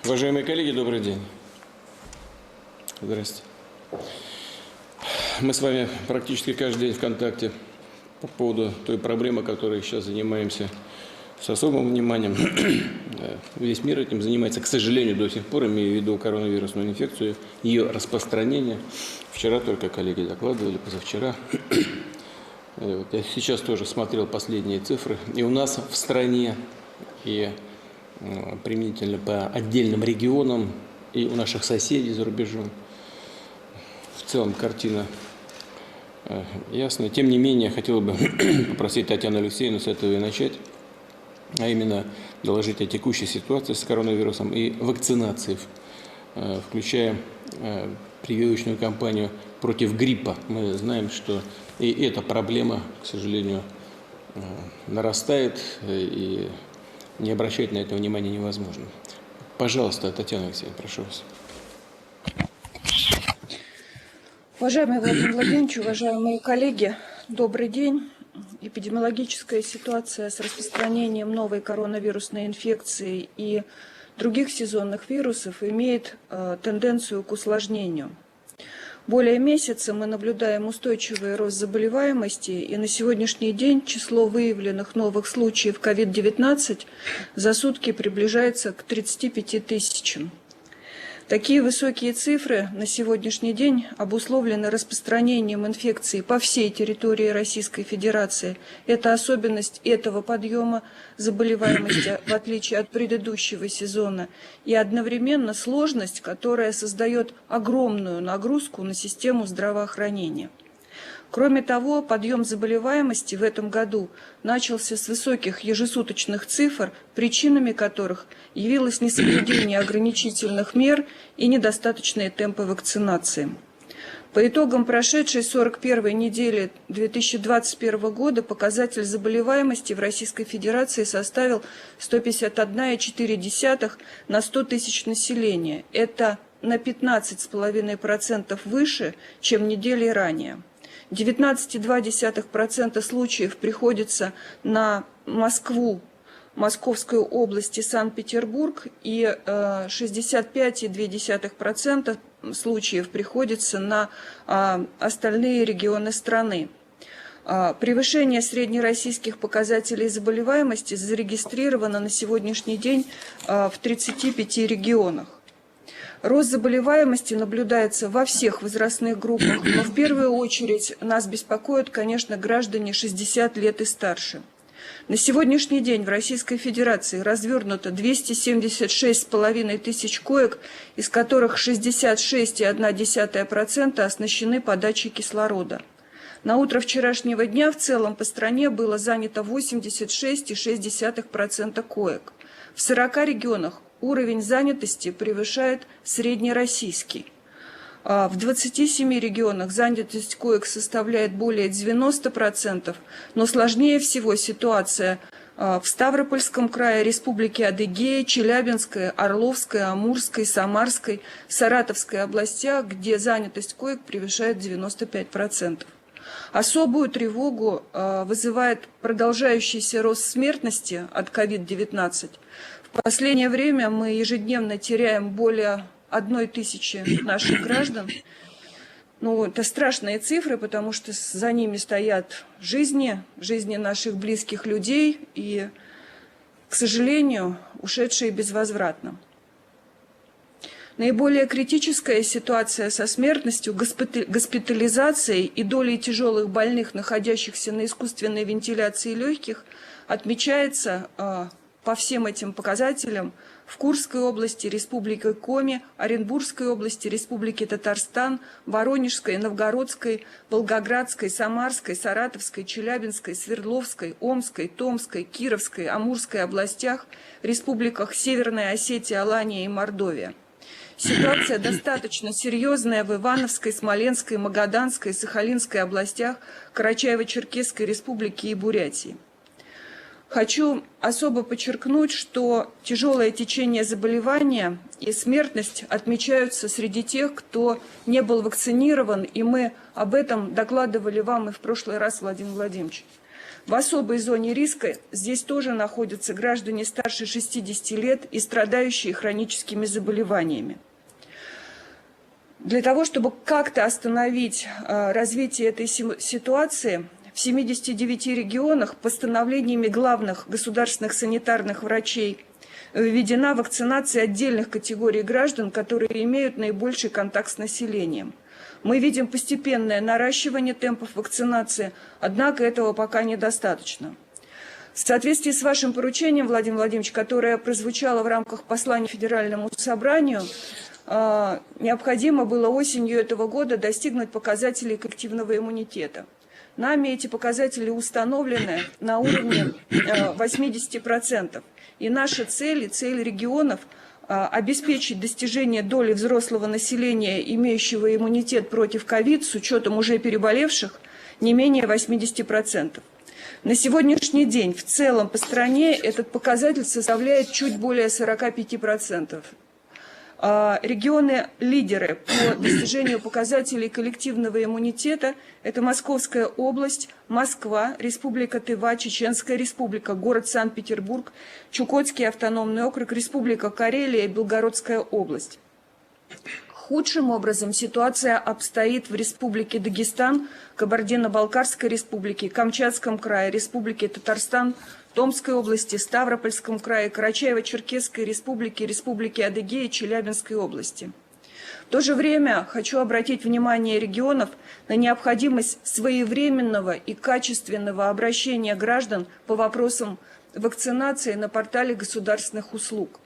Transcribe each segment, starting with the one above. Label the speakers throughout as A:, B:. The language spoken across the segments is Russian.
A: Уважаемые коллеги, добрый день. Здравствуйте. Мы с вами практически каждый день в контакте по поводу той проблемы, которой сейчас занимаемся с особым вниманием. Весь мир этим занимается, к сожалению, до сих пор, имея в виду коронавирусную инфекцию, ее распространение. Вчера только коллеги докладывали, позавчера. Я сейчас тоже смотрел последние цифры. И у нас в стране, и применительно по отдельным регионам, и у наших соседей за рубежом, в целом картина ясная. Тем не менее, хотел бы попросить Татьяну Алексеевну с этого и начать, а именно доложить о текущей ситуации с коронавирусом и вакцинацией, включая прививочную кампанию против гриппа. Мы знаем, что и эта проблема, к сожалению, нарастает, и не обращать на это внимания невозможно. Пожалуйста, Татьяна Алексеевна, прошу вас.
B: Уважаемый Владимир Владимирович, уважаемые коллеги, добрый день. Эпидемиологическая ситуация с распространением новой коронавирусной инфекции и других сезонных вирусов имеет тенденцию к усложнению. Более месяца мы наблюдаем устойчивый рост заболеваемости, и на сегодняшний день число выявленных новых случаев COVID-19 за сутки приближается к 35 тысячам. Такие высокие цифры на сегодняшний день обусловлены распространением инфекции по всей территории Российской Федерации. Это особенность этого подъема заболеваемости, в отличие от предыдущего сезона, и одновременно сложность, которая создает огромную нагрузку на систему здравоохранения. Кроме того, подъем заболеваемости в этом году начался с высоких ежесуточных цифр, причинами которых явилось несоблюдение ограничительных мер и недостаточные темпы вакцинации. По итогам прошедшей 41-й недели 2021 года показатель заболеваемости в Российской Федерации составил 151,4 на 100 тысяч населения. Это на 15,5% выше, чем недели ранее. 19,2% случаев приходится на Москву, Московскую область и Санкт-Петербург, и 65,2% случаев приходится на остальные регионы страны. Превышение среднероссийских показателей заболеваемости зарегистрировано на сегодняшний день в 35 регионах. Рост заболеваемости наблюдается во всех возрастных группах, но в первую очередь нас беспокоят, конечно, граждане 60 лет и старше. На сегодняшний день в Российской Федерации развернуто 276,5 тысяч коек, из которых 66,1% оснащены подачей кислорода. На утро вчерашнего дня в целом по стране было занято 86,6% коек. В 40 регионах уровень занятости превышает среднероссийский. В 27 регионах занятость коек составляет более 90%, но сложнее всего ситуация в Ставропольском крае, Республике Адыгея, Челябинской, Орловской, Амурской, Самарской, Саратовской областях, где занятость коек превышает 95%. Особую тревогу вызывает продолжающийся рост смертности от COVID-19. В последнее время мы ежедневно теряем более 1000 наших граждан. Ну, это страшные цифры, потому что за ними стоят жизни наших близких людей и, к сожалению, ушедшие безвозвратно. Наиболее критическая ситуация со смертностью, госпитализацией и долей тяжелых больных, находящихся на искусственной вентиляции легких, отмечается по всем этим показателям в Курской области, Республике Коми, Оренбургской области, Республике Татарстан, Воронежской, Новгородской, Волгоградской, Самарской, Саратовской, Челябинской, Свердловской, Омской, Томской, Кировской, Амурской областях, республиках Северная Осетия, Алания и Мордовия. Ситуация достаточно серьезная в Ивановской, Смоленской, Магаданской, Сахалинской областях, Карачаево-Черкесской республике и Бурятии. Хочу особо подчеркнуть, что тяжелое течение заболевания и смертность отмечаются среди тех, кто не был вакцинирован, и мы об этом докладывали вам и в прошлый раз, Владимир Владимирович. В особой зоне риска здесь тоже находятся граждане старше 60 лет и страдающие хроническими заболеваниями. Для того, чтобы как-то остановить развитие этой ситуации, в 79 регионах постановлениями главных государственных санитарных врачей введена вакцинация отдельных категорий граждан, которые имеют наибольший контакт с населением. Мы видим постепенное наращивание темпов вакцинации, однако этого пока недостаточно. В соответствии с вашим поручением, Владимир Владимирович, которое прозвучало в рамках послания Федеральному собранию, необходимо было осенью этого года достигнуть показателей коллективного иммунитета. Нами эти показатели установлены на уровне 80%. И наша цель, и цель регионов – обеспечить достижение доли взрослого населения, имеющего иммунитет против ковид, с учетом уже переболевших, не менее 80%. На сегодняшний день в целом по стране этот показатель составляет чуть более 45%. Регионы-лидеры по достижению показателей коллективного иммунитета – это Московская область, Москва, Республика Тыва, Чеченская Республика, город Санкт-Петербург, Чукотский автономный округ, Республика Карелия и Белгородская область. Худшим образом ситуация обстоит в Республике Дагестан, Кабардино-Балкарской Республике, Камчатском крае, Республике Татарстан, Томской области, Ставропольском крае, Карачаево-Черкесской Республике, Республике Адыгея и Челябинской области. В то же время хочу обратить внимание регионов на необходимость своевременного и качественного обращения граждан по вопросам вакцинации на портале государственных услуг.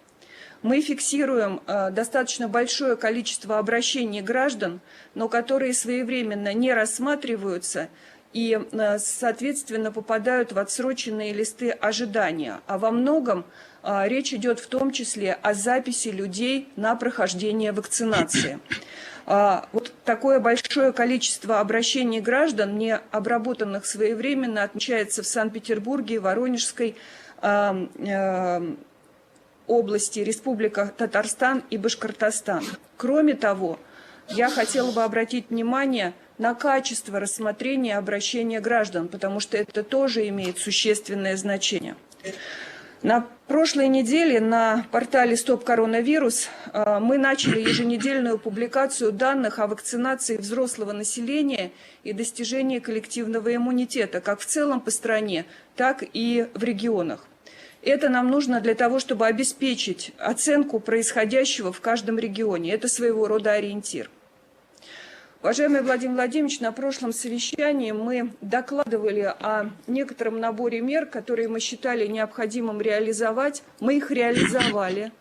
B: Мы фиксируем достаточно большое количество обращений граждан, но которые своевременно не рассматриваются и, соответственно, попадают в отсроченные листы ожидания. А во многом речь идет в том числе о записи людей на прохождение вакцинации. Вот такое большое количество обращений граждан, не обработанных своевременно, отмечается в Санкт-Петербурге, Воронежской области, Республика Татарстан и Башкортостан. Кроме того, я хотела бы обратить внимание на качество рассмотрения обращения граждан, потому что это тоже имеет существенное значение. На прошлой неделе на портале «Стоп Коронавирус» мы начали еженедельную публикацию данных о вакцинации взрослого населения и достижении коллективного иммунитета, как в целом по стране, так и в регионах. Это нам нужно для того, чтобы обеспечить оценку происходящего в каждом регионе. Это своего рода ориентир. Уважаемый Владимир Владимирович, на прошлом совещании мы докладывали о некотором наборе мер, которые мы считали необходимым реализовать. Мы их реализовали,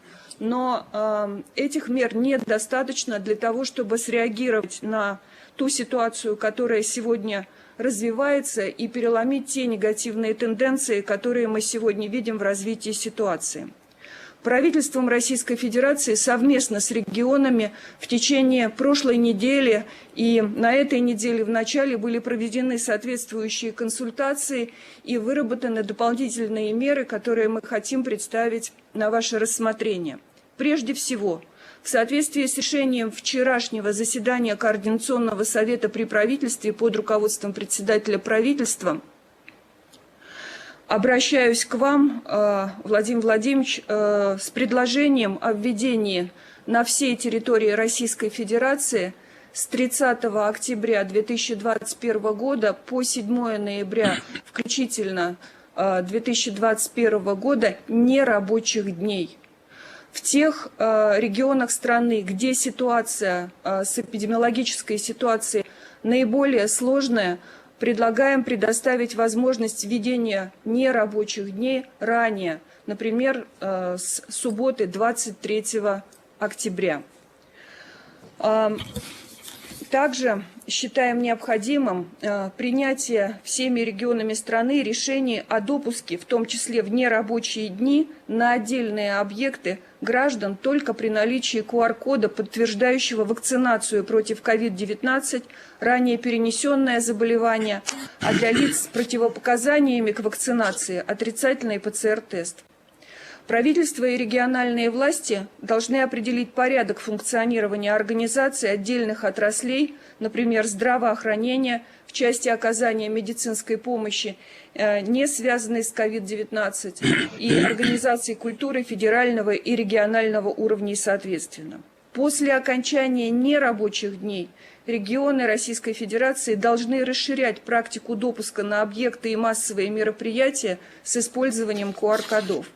B: но этих мер недостаточно для того, чтобы среагировать на ту ситуацию, которая сегодня развивается, и переломить те негативные тенденции, которые мы сегодня видим в развитии ситуации. Правительством Российской Федерации совместно с регионами в течение прошлой недели и на этой неделе в начале были проведены соответствующие консультации и выработаны дополнительные меры, которые мы хотим представить на ваше рассмотрение. Прежде всего, в соответствии с решением вчерашнего заседания Координационного совета при правительстве под руководством председателя правительства, обращаюсь к вам, Владимир Владимирович, с предложением о введении на всей территории Российской Федерации с 30 октября 2021 года по 7 ноября включительно 2021 года нерабочих дней. В тех регионах страны, где ситуация с эпидемиологической ситуацией наиболее сложная, предлагаем предоставить возможность введения нерабочих дней ранее, например, с субботы 23 октября. Также считаем необходимым принятие всеми регионами страны решений о допуске, в том числе в нерабочие дни, на отдельные объекты граждан только при наличии QR-кода, подтверждающего вакцинацию против COVID-19, ранее перенесенное заболевание, а для лиц с противопоказаниями к вакцинации отрицательный ПЦР-тест. Правительство и региональные власти должны определить порядок функционирования организаций отдельных отраслей, например, здравоохранения, в части оказания медицинской помощи, не связанной с COVID-19, и организаций культуры федерального и регионального уровней соответственно. После окончания нерабочих дней регионы Российской Федерации должны расширять практику допуска на объекты и массовые мероприятия с использованием QR-кодов.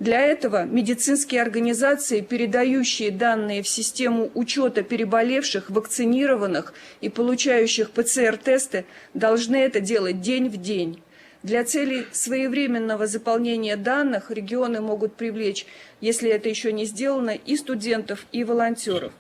B: Для этого медицинские организации, передающие данные в систему учета переболевших, вакцинированных и получающих ПЦР-тесты, должны это делать день в день. Для целей своевременного заполнения данных регионы могут привлечь, если это еще не сделано, и студентов, и волонтеров.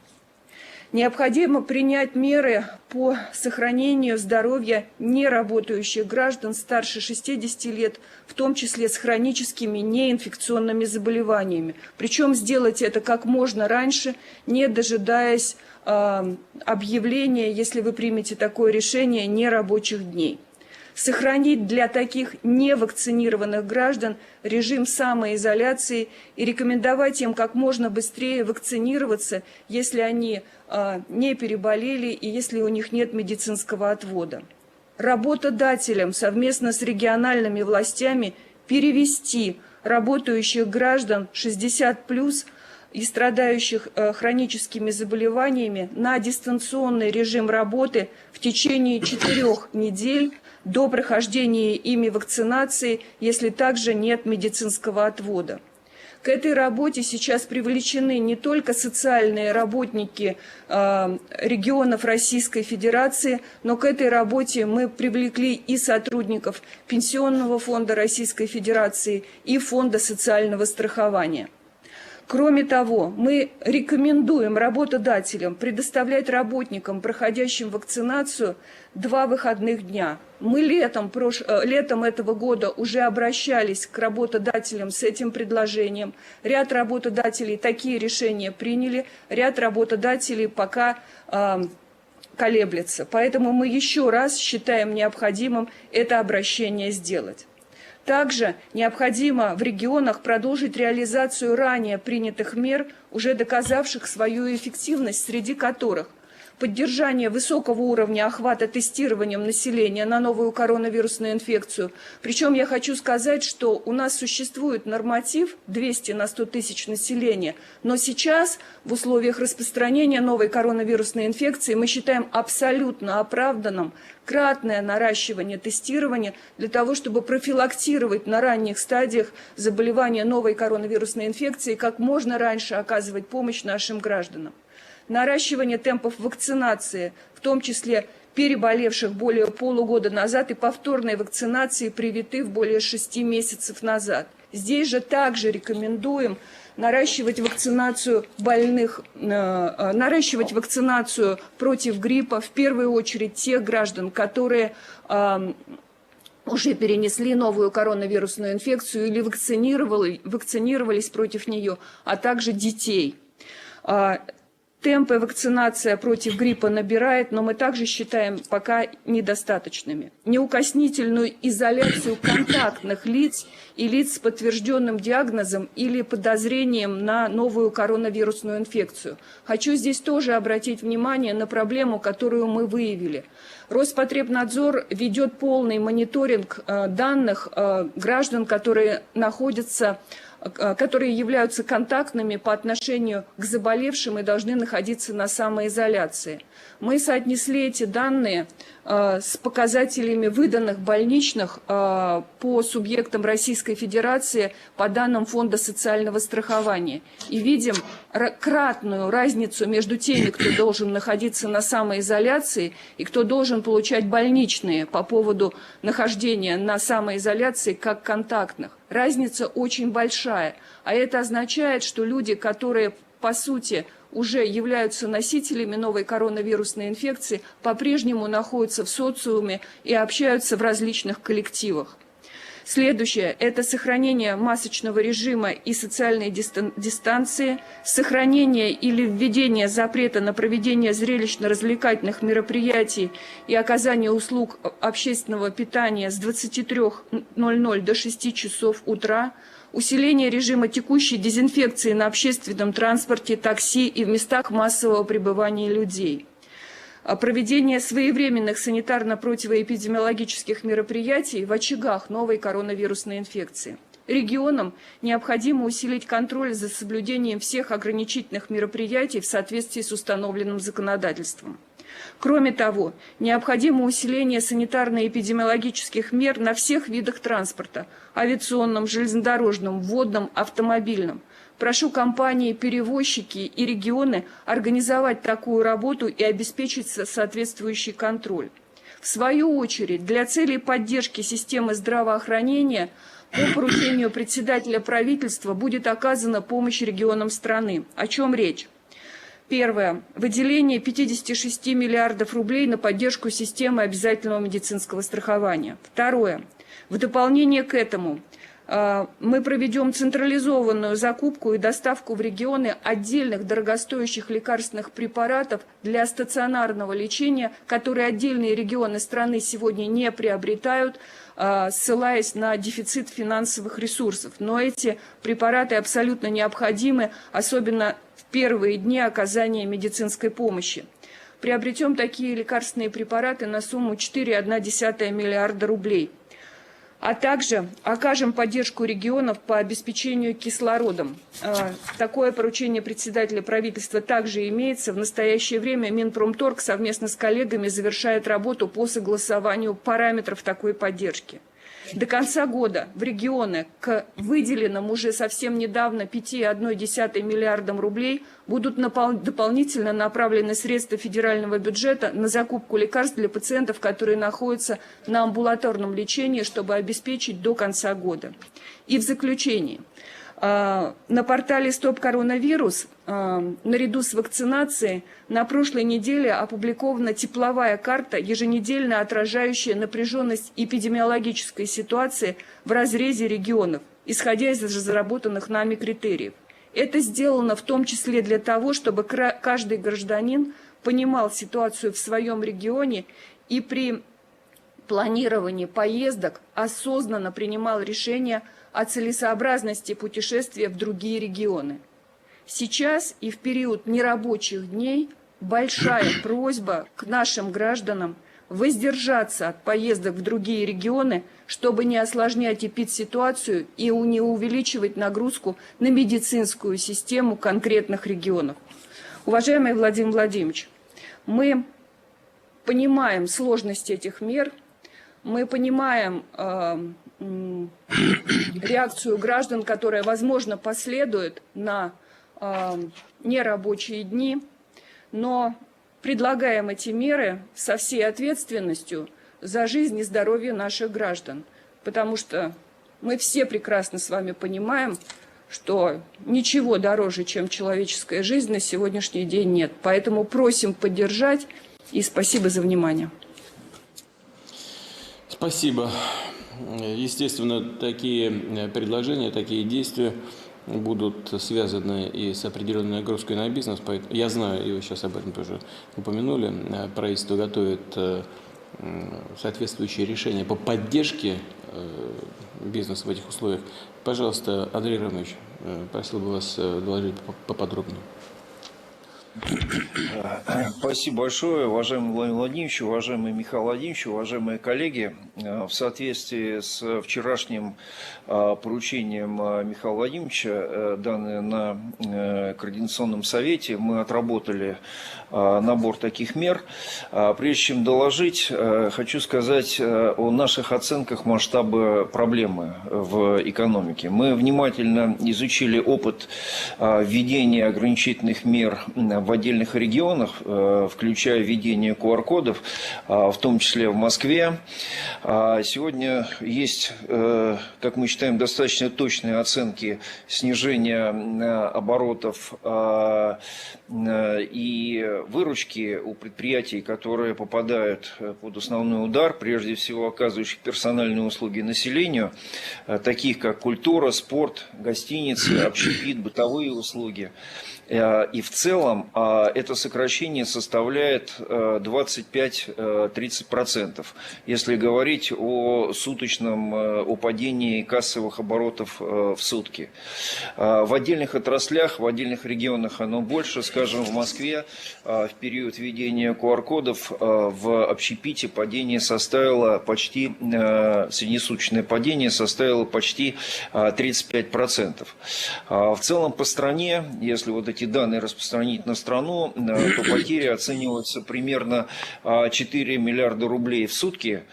B: Необходимо принять меры по сохранению здоровья неработающих граждан старше 60 лет, в том числе с хроническими неинфекционными заболеваниями. Причем сделать это как можно раньше, не дожидаясь объявления, если вы примете такое решение, нерабочих дней. Сохранить для таких невакцинированных граждан режим самоизоляции и рекомендовать им как можно быстрее вакцинироваться, если они не переболели и если у них нет медицинского отвода. Работодателям совместно с региональными властями перевести работающих граждан 60+ и страдающих хроническими заболеваниями на дистанционный режим работы в течение 4 недель до прохождения ими вакцинации, если также нет медицинского отвода. К этой работе сейчас привлечены не только социальные работники регионов Российской Федерации, но к этой работе мы привлекли и сотрудников Пенсионного фонда Российской Федерации и Фонда социального страхования. Кроме того, мы рекомендуем работодателям предоставлять работникам, проходящим вакцинацию, 2 выходных дня. Мы летом этого года уже обращались к работодателям с этим предложением. Ряд работодателей такие решения приняли, ряд работодателей пока колеблется. Поэтому мы еще раз считаем необходимым это обращение сделать. Также необходимо в регионах продолжить реализацию ранее принятых мер, уже доказавших свою эффективность, среди которых поддержание высокого уровня охвата тестированием населения на новую коронавирусную инфекцию. Причем я хочу сказать, что у нас существует норматив 200 на 100 тысяч населения, но сейчас в условиях распространения новой коронавирусной инфекции мы считаем абсолютно оправданным кратное наращивание тестирования для того, чтобы профилактировать на ранних стадиях заболевания новой коронавирусной инфекции, как можно раньше оказывать помощь нашим гражданам. Наращивание темпов вакцинации, в том числе переболевших более полугода назад и повторной вакцинации привитых более 6 месяцев назад. Здесь же также рекомендуем наращивать вакцинацию больных, наращивать вакцинацию против гриппа, в первую очередь тех граждан, которые уже перенесли новую коронавирусную инфекцию или вакцинировались против нее, а также детей. Темпы вакцинации против гриппа набирает, но мы также считаем пока недостаточными. Неукоснительную изоляцию контактных лиц и лиц с подтвержденным диагнозом или подозрением на новую коронавирусную инфекцию. Хочу здесь тоже обратить внимание на проблему, которую мы выявили. Роспотребнадзор ведет полный мониторинг данных граждан, которые являются контактными по отношению к заболевшим и должны находиться на самоизоляции. Мы соотнесли эти данные с показателями выданных больничных по субъектам Российской Федерации по данным Фонда социального страхования. И видим кратную разницу между теми, кто должен находиться на самоизоляции и кто должен получать больничные по поводу нахождения на самоизоляции как контактных. Разница очень большая, а это означает, что люди, которые по сути уже являются носителями новой коронавирусной инфекции, по-прежнему находятся в социуме и общаются в различных коллективах. Следующее – это сохранение масочного режима и социальной дистанции, сохранение или введение запрета на проведение зрелищно-развлекательных мероприятий и оказание услуг общественного питания с 23:00 до 6 часов утра, усиление режима текущей дезинфекции на общественном транспорте, такси и в местах массового пребывания людей, проведение своевременных санитарно-противоэпидемиологических мероприятий в очагах новой коронавирусной инфекции. Регионам необходимо усилить контроль за соблюдением всех ограничительных мероприятий в соответствии с установленным законодательством. Кроме того, необходимо усиление санитарно-эпидемиологических мер на всех видах транспорта – авиационном, железнодорожном, водном, автомобильном. Прошу компании, перевозчики и регионы организовать такую работу и обеспечить соответствующий контроль. В свою очередь, для целей поддержки системы здравоохранения по поручению председателя правительства будет оказана помощь регионам страны. О чем речь? Первое. Выделение 56 миллиардов рублей на поддержку системы обязательного медицинского страхования. Второе. В дополнение к этому мы проведем централизованную закупку и доставку в регионы отдельных дорогостоящих лекарственных препаратов для стационарного лечения, которые отдельные регионы страны сегодня не приобретают, ссылаясь на дефицит финансовых ресурсов. Но эти препараты абсолютно необходимы, особенно в первые дни оказания медицинской помощи. Приобретем такие лекарственные препараты на сумму 4,1 миллиарда рублей. А также окажем поддержку регионов по обеспечению кислородом. Такое поручение председателя правительства также имеется. В настоящее время Минпромторг совместно с коллегами завершает работу по согласованию параметров такой поддержки. До конца года в регионы к выделенным уже совсем недавно 5,1 миллиардам рублей будут дополнительно направлены средства федерального бюджета на закупку лекарств для пациентов, которые находятся на амбулаторном лечении, чтобы обеспечить до конца года. И в заключение. На портале «Стоп Коронавирус» наряду с вакцинацией на прошлой неделе опубликована тепловая карта, еженедельно отражающая напряженность эпидемиологической ситуации в разрезе регионов, исходя из разработанных нами критериев. Это сделано в том числе для того, чтобы каждый гражданин понимал ситуацию в своем регионе и при планировании поездок осознанно принимал решения о целесообразности путешествия в другие регионы. Сейчас и в период нерабочих дней большая просьба к нашим гражданам воздержаться от поездок в другие регионы, чтобы не осложнять эпидситуацию и не увеличивать нагрузку на медицинскую систему конкретных регионов. Уважаемый Владимир Владимирович, мы понимаем сложность этих мер, мы понимаем реакцию граждан, которая, возможно, последует на нерабочие дни, но предлагаем эти меры со всей ответственностью за жизнь и здоровье наших граждан, потому что мы все прекрасно с вами понимаем, что ничего дороже, чем человеческая жизнь, на сегодняшний день нет. Поэтому просим поддержать и спасибо за внимание.
A: Спасибо. Естественно, такие предложения, такие действия будут связаны и с определенной нагрузкой на бизнес. Я знаю, и вы сейчас об этом тоже упомянули, правительство готовит соответствующие решения по поддержке бизнеса в этих условиях. Пожалуйста, Андрей Романович, просил бы вас доложить поподробнее.
C: Спасибо большое, уважаемый Владимир Владимирович, уважаемый Михаил Владимирович, уважаемые коллеги. В соответствии с вчерашним поручением Михаила Владимировича, данное на Координационном совете, мы отработали набор таких мер. Прежде чем доложить, хочу сказать о наших оценках масштаба проблемы в экономике. Мы внимательно изучили опыт введения ограничительных мер в отдельных регионах, включая введение QR-кодов, в том числе в Москве. Сегодня есть, как мы считаем, достаточно точные оценки снижения оборотов и выручки у предприятий, которые попадают под основной удар, прежде всего оказывающих персональные услуги населению, таких как культура, спорт, гостиницы, общепит, бытовые услуги. И в целом это сокращение составляет 25-30%, если говорить о суточном, о падении кассовых оборотов в сутки. В отдельных отраслях, в отдельных регионах оно больше. Скажем, в Москве в период введения QR-кодов в общепите падение составило почти, среднесуточное падение составило почти 35%. В целом по стране, если вот эти данные распространить на страну, то потери оцениваются примерно 4 миллиарда рублей в сутки.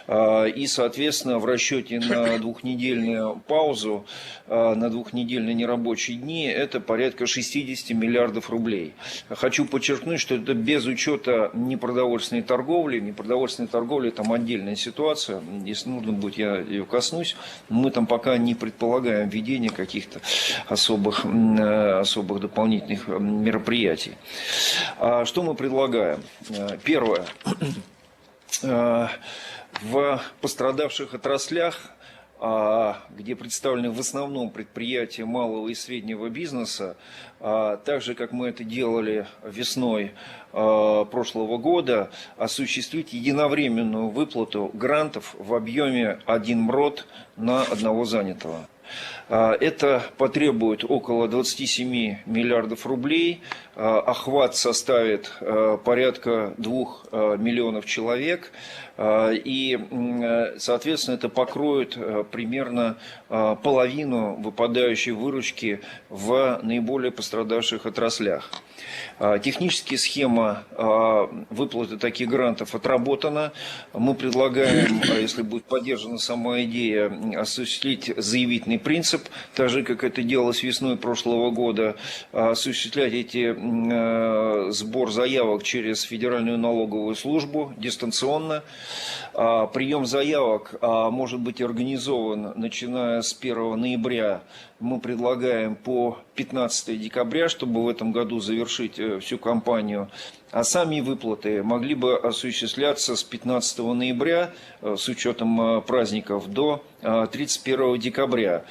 C: И, соответственно, в расчете на двухнедельную паузу, на двухнедельные нерабочие дни, это порядка 60 миллиардов рублей. Хочу подчеркнуть, что это без учета непродовольственной торговли. Непродовольственная торговля – там отдельная ситуация. Если нужно будет, я ее коснусь. Мы там пока не предполагаем введение каких-то особых дополнительных мероприятий. Что мы предлагаем? Первое. В пострадавших отраслях, где представлены в основном предприятия малого и среднего бизнеса, так же, как мы это делали весной прошлого года, осуществить единовременную выплату грантов в объеме 1 МРОТ на одного занятого. Это потребует около 27 миллиардов рублей, охват составит порядка 2 миллионов человек, и, соответственно, это покроет примерно половину выпадающей выручки в наиболее пострадавших отраслях. Технически схема выплаты таких грантов отработана. Мы предлагаем, если будет поддержана сама идея, осуществить заявительный принцип, так же, как это делалось весной прошлого года, осуществлять сбор заявок через Федеральную налоговую службу дистанционно. Прием заявок может быть организован, начиная с 1 ноября. Мы предлагаем по 15 декабря, чтобы в этом году завершить всю кампанию. А сами выплаты могли бы осуществляться с 15 ноября, с учетом праздников, до 31 декабря.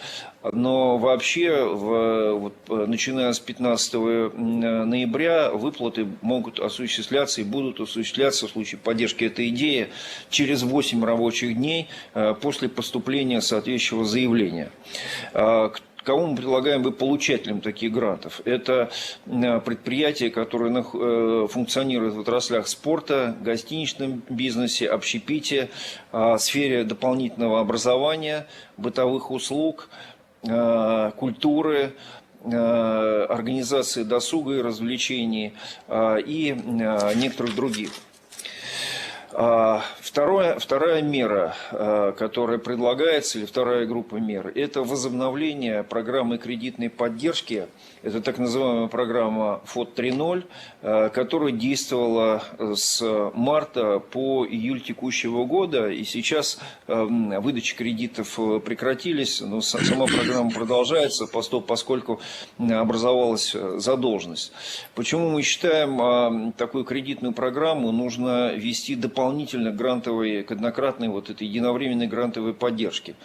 C: Но вообще, начиная с 15 ноября, выплаты могут осуществляться и будут осуществляться в случае поддержки этой идеи через 8 рабочих дней после поступления соответствующего заявления. Кому мы предлагаем быть получателем таких грантов? Это предприятия, которые функционируют в отраслях спорта, гостиничном бизнесе, общепите, сфере дополнительного образования, бытовых услуг, культуры, организации досуга и развлечений и некоторых других. Вторая мера, которая предлагается, или вторая группа мер, это возобновление программы кредитной поддержки. Это так называемая программа ФОД 3.0, которая действовала с марта по июль текущего года. И сейчас выдача кредитов прекратились, но сама программа продолжается, поскольку образовалась задолженность. Почему мы считаем, такую кредитную программу нужно вести дополнительно к однократной этой единовременной грантовой поддержке?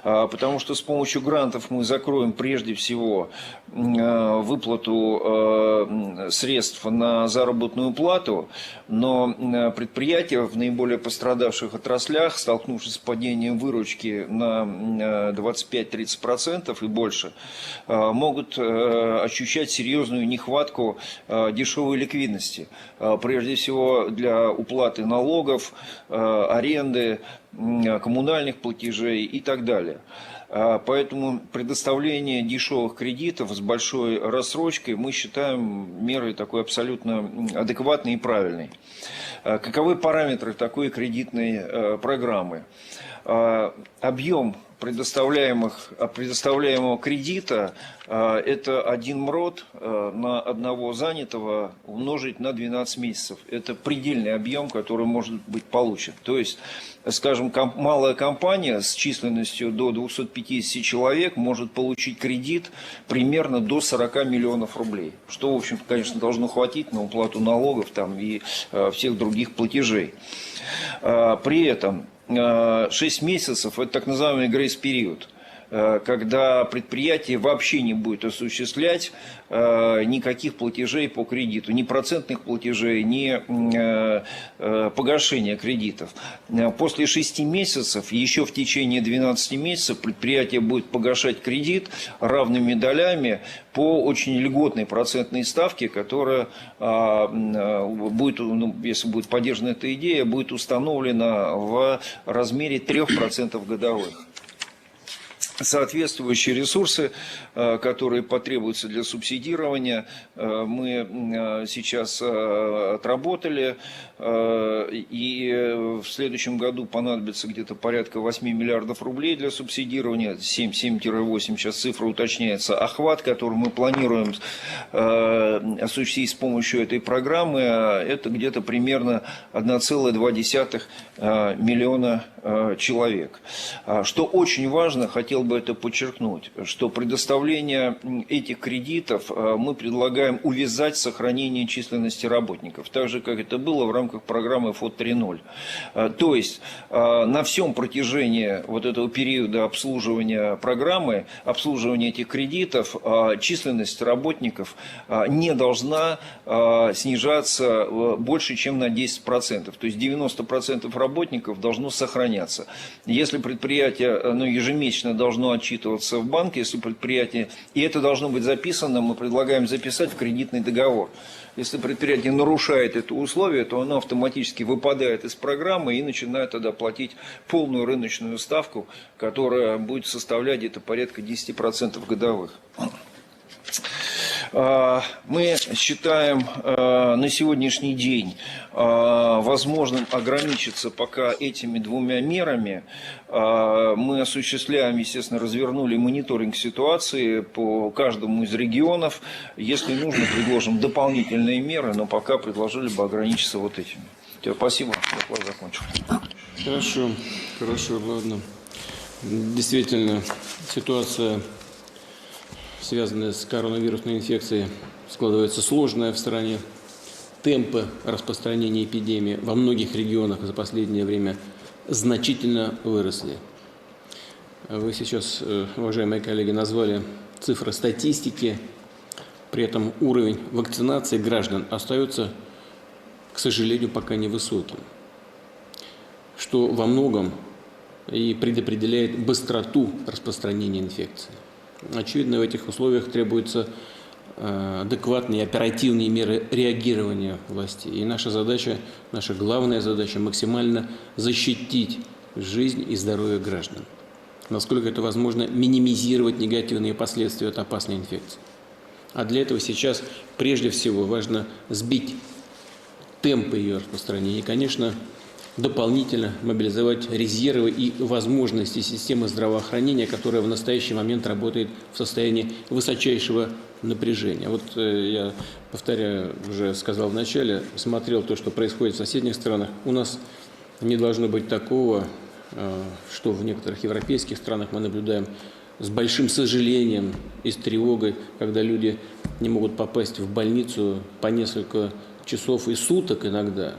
C: Потому что с помощью грантов мы закроем прежде всего выплату средств на заработную плату, но предприятия в наиболее пострадавших отраслях, столкнувшись с падением выручки на 25-30% и больше, могут ощущать серьезную нехватку дешевой ликвидности. Прежде всего для уплаты налогов, аренды, коммунальных платежей и так далее. Поэтому предоставление дешевых кредитов с большой рассрочкой мы считаем мерой такой абсолютно адекватной и правильной. Каковы параметры такой кредитной программы? Объем предоставляемого кредита – это 1 МРОТ на одного занятого умножить на 12 месяцев. Это предельный объем, который может быть получен. То есть, скажем, малая компания с численностью до 250 человек может получить кредит примерно до 40 миллионов рублей. Что, в общем, конечно, должно хватить на уплату налогов и всех других платежей. При этом 6 месяцев – это так называемый грейс-период. когда предприятие вообще не будет осуществлять никаких платежей по кредиту, ни процентных платежей, ни погашения кредитов. После 6 месяцев, еще в течение 12 месяцев предприятие будет погашать кредит равными долями по очень льготной процентной ставке, которая будет, если будет поддержана эта идея, будет установлена в размере 3% годовых. Соответствующие ресурсы, которые потребуются для субсидирования, мы сейчас отработали, и в следующем году понадобится где-то порядка 8 миллиардов рублей для субсидирования, 7-8, сейчас цифра уточняется, охват, который мы планируем осуществить с помощью этой программы, это где-то примерно 1,2 миллиона человек. Что очень важно, хотел бы это подчеркнуть, что предоставление этих кредитов мы предлагаем увязать с сохранением численности работников, так же, как это было в рамках программы ФОД 3.0. То есть на всем протяжении вот этого периода обслуживания программы, обслуживания этих кредитов, численность работников не должна снижаться больше, чем на 10%. То есть 90% работников должно сохраняться. Если предприятие ежемесячно должно отчитываться в банке, если предприятие, и это должно быть записано, мы предлагаем записать в кредитный договор. Если предприятие нарушает это условие, то оно автоматически выпадает из программы и начинает тогда платить полную рыночную ставку, которая будет составлять где-то порядка 10% годовых. Мы считаем на сегодняшний день возможным ограничиться пока этими двумя мерами. Мы осуществляем, естественно, развернули мониторинг ситуации по каждому из регионов. Если нужно, предложим дополнительные меры, но пока предложили бы ограничиться вот этими. Спасибо, доклад закончил.
A: Хорошо, ладно. Действительно, ситуация, связанная с коронавирусной инфекцией, складывается сложная в стране. Темпы распространения эпидемии во многих регионах за последнее время значительно выросли. Вы сейчас, уважаемые коллеги, назвали цифры статистики, при этом уровень вакцинации граждан остается, к сожалению, пока невысоким, что во многом и предопределяет быстроту распространения инфекции. Очевидно, в этих условиях требуются адекватные оперативные меры реагирования властей. И наша главная задача – максимально защитить жизнь и здоровье граждан. Насколько это возможно, минимизировать негативные последствия от опасной инфекции. А для этого сейчас прежде всего важно сбить темпы ее распространения и, конечно, дополнительно мобилизовать резервы и возможности системы здравоохранения, которая в настоящий момент работает в состоянии высочайшего напряжения. Вот я, повторяю, уже сказал в начале, смотрел то, что происходит в соседних странах. У нас не должно быть такого, что в некоторых европейских странах мы наблюдаем с большим сожалением и с тревогой, когда люди не могут попасть в больницу по несколько часов и суток иногда.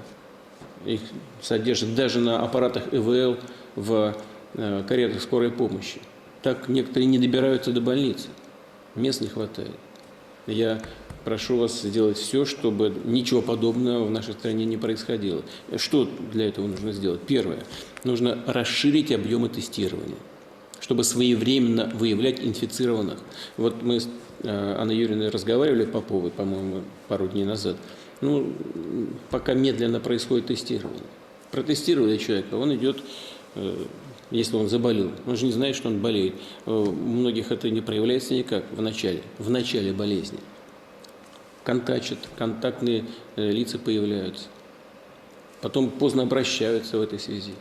A: Их содержат даже на аппаратах ИВЛ в каретах скорой помощи. Так некоторые не добираются до больницы. Мест не хватает. Я прошу вас сделать все, чтобы ничего подобного в нашей стране не происходило. Что для этого нужно сделать? Первое. Нужно расширить объемы тестирования, чтобы своевременно выявлять инфицированных. Вот мы с Анной Юрьевной разговаривали по-моему, пару дней назад. Пока медленно происходит тестирование. Протестировали человека, он идет, если он заболел. Он же не знает, что он болеет. У многих это не проявляется никак в начале болезни. Контачат, контактные лица появляются. Потом поздно обращаются в этой связи.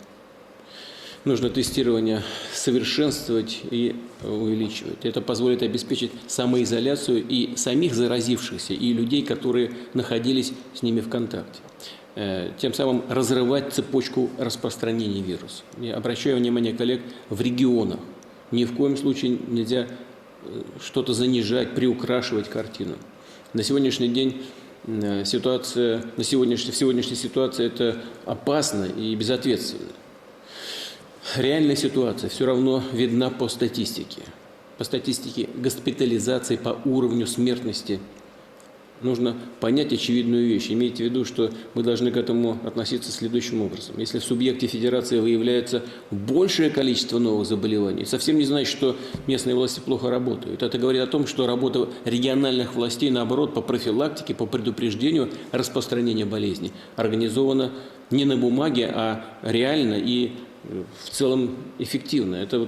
A: Нужно тестирование совершенствовать и увеличивать. Это позволит обеспечить самоизоляцию и самих заразившихся, и людей, которые находились с ними в контакте. Тем самым разрывать цепочку распространения вируса. Я обращаю внимание коллег в регионах. Ни в коем случае нельзя что-то занижать, приукрашивать картину. На сегодняшний день сегодняшняя ситуация это опасно и безответственно. Реальная ситуация все равно видна по статистике. По статистике госпитализации, по уровню смертности. Нужно понять очевидную вещь. Имейте в виду, что мы должны к этому относиться следующим образом. Если в субъекте федерации выявляется большее количество новых заболеваний, совсем не значит, что местные власти плохо работают. Это говорит о том, что работа региональных властей, наоборот, по профилактике, по предупреждению распространения болезней организована не на бумаге, а реально и в целом эффективно. Это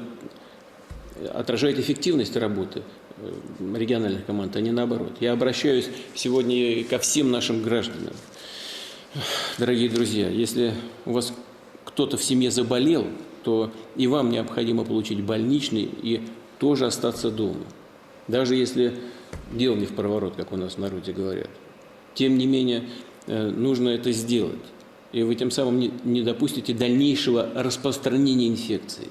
A: отражает эффективность работы региональных команд, а не наоборот. Я обращаюсь сегодня ко всем нашим гражданам. Дорогие друзья, если у вас кто-то в семье заболел, то и вам необходимо получить больничный и тоже остаться дома. Даже если дело не в проворот, как у нас в народе говорят. Тем не менее, нужно это сделать. И вы тем самым не допустите дальнейшего распространения инфекции.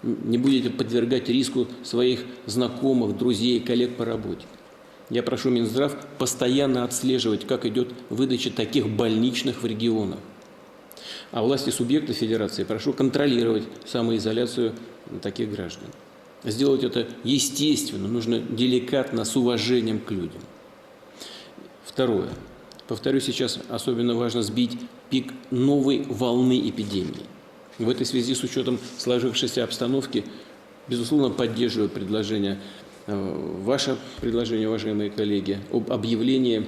A: Не будете подвергать риску своих знакомых, друзей, коллег по работе. Я прошу Минздрав постоянно отслеживать, как идет выдача таких больничных в регионах. А власти субъекта федерации прошу контролировать самоизоляцию таких граждан. Сделать это естественно, нужно деликатно, с уважением к людям. Второе. Повторю, сейчас особенно важно сбить пик новой волны эпидемии. В этой связи, с учетом сложившейся обстановки, безусловно, поддерживаю ваше предложение, уважаемые коллеги, об объявлении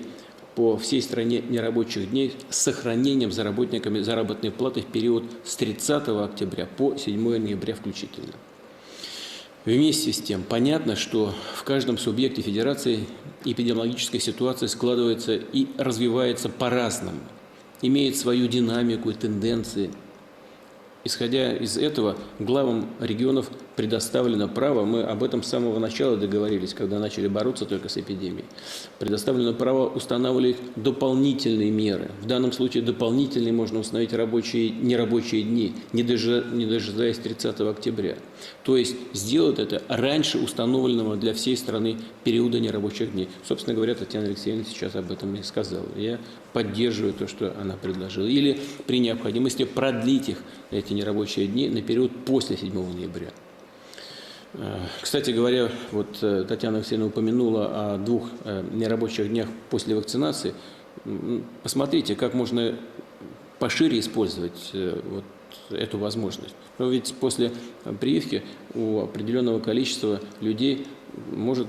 A: по всей стране нерабочих дней с сохранением за работниками заработной платы в период с 30 октября по 7 ноября включительно. Вместе с тем, понятно, что в каждом субъекте федерации эпидемиологическая ситуация складывается и развивается по-разному, имеет свою динамику и тенденции. Исходя из этого, главам регионов предоставлено право, мы об этом с самого начала договорились, когда начали бороться только с эпидемией, предоставлено право устанавливать дополнительные меры. В данном случае дополнительные можно установить нерабочие дни, не дожидаясь 30 октября. То есть сделать это раньше установленного для всей страны периода нерабочих дней. Собственно говоря, Татьяна Алексеевна сейчас об этом и сказала. Я поддерживаю то, что она предложила. Или при необходимости продлить эти нерабочие дни на период после 7 ноября. Кстати говоря, вот Татьяна Алексеевна упомянула о 2 нерабочих днях после вакцинации. Посмотрите, как можно пошире использовать вот эту возможность. Но ведь после прививки у определенного количества людей может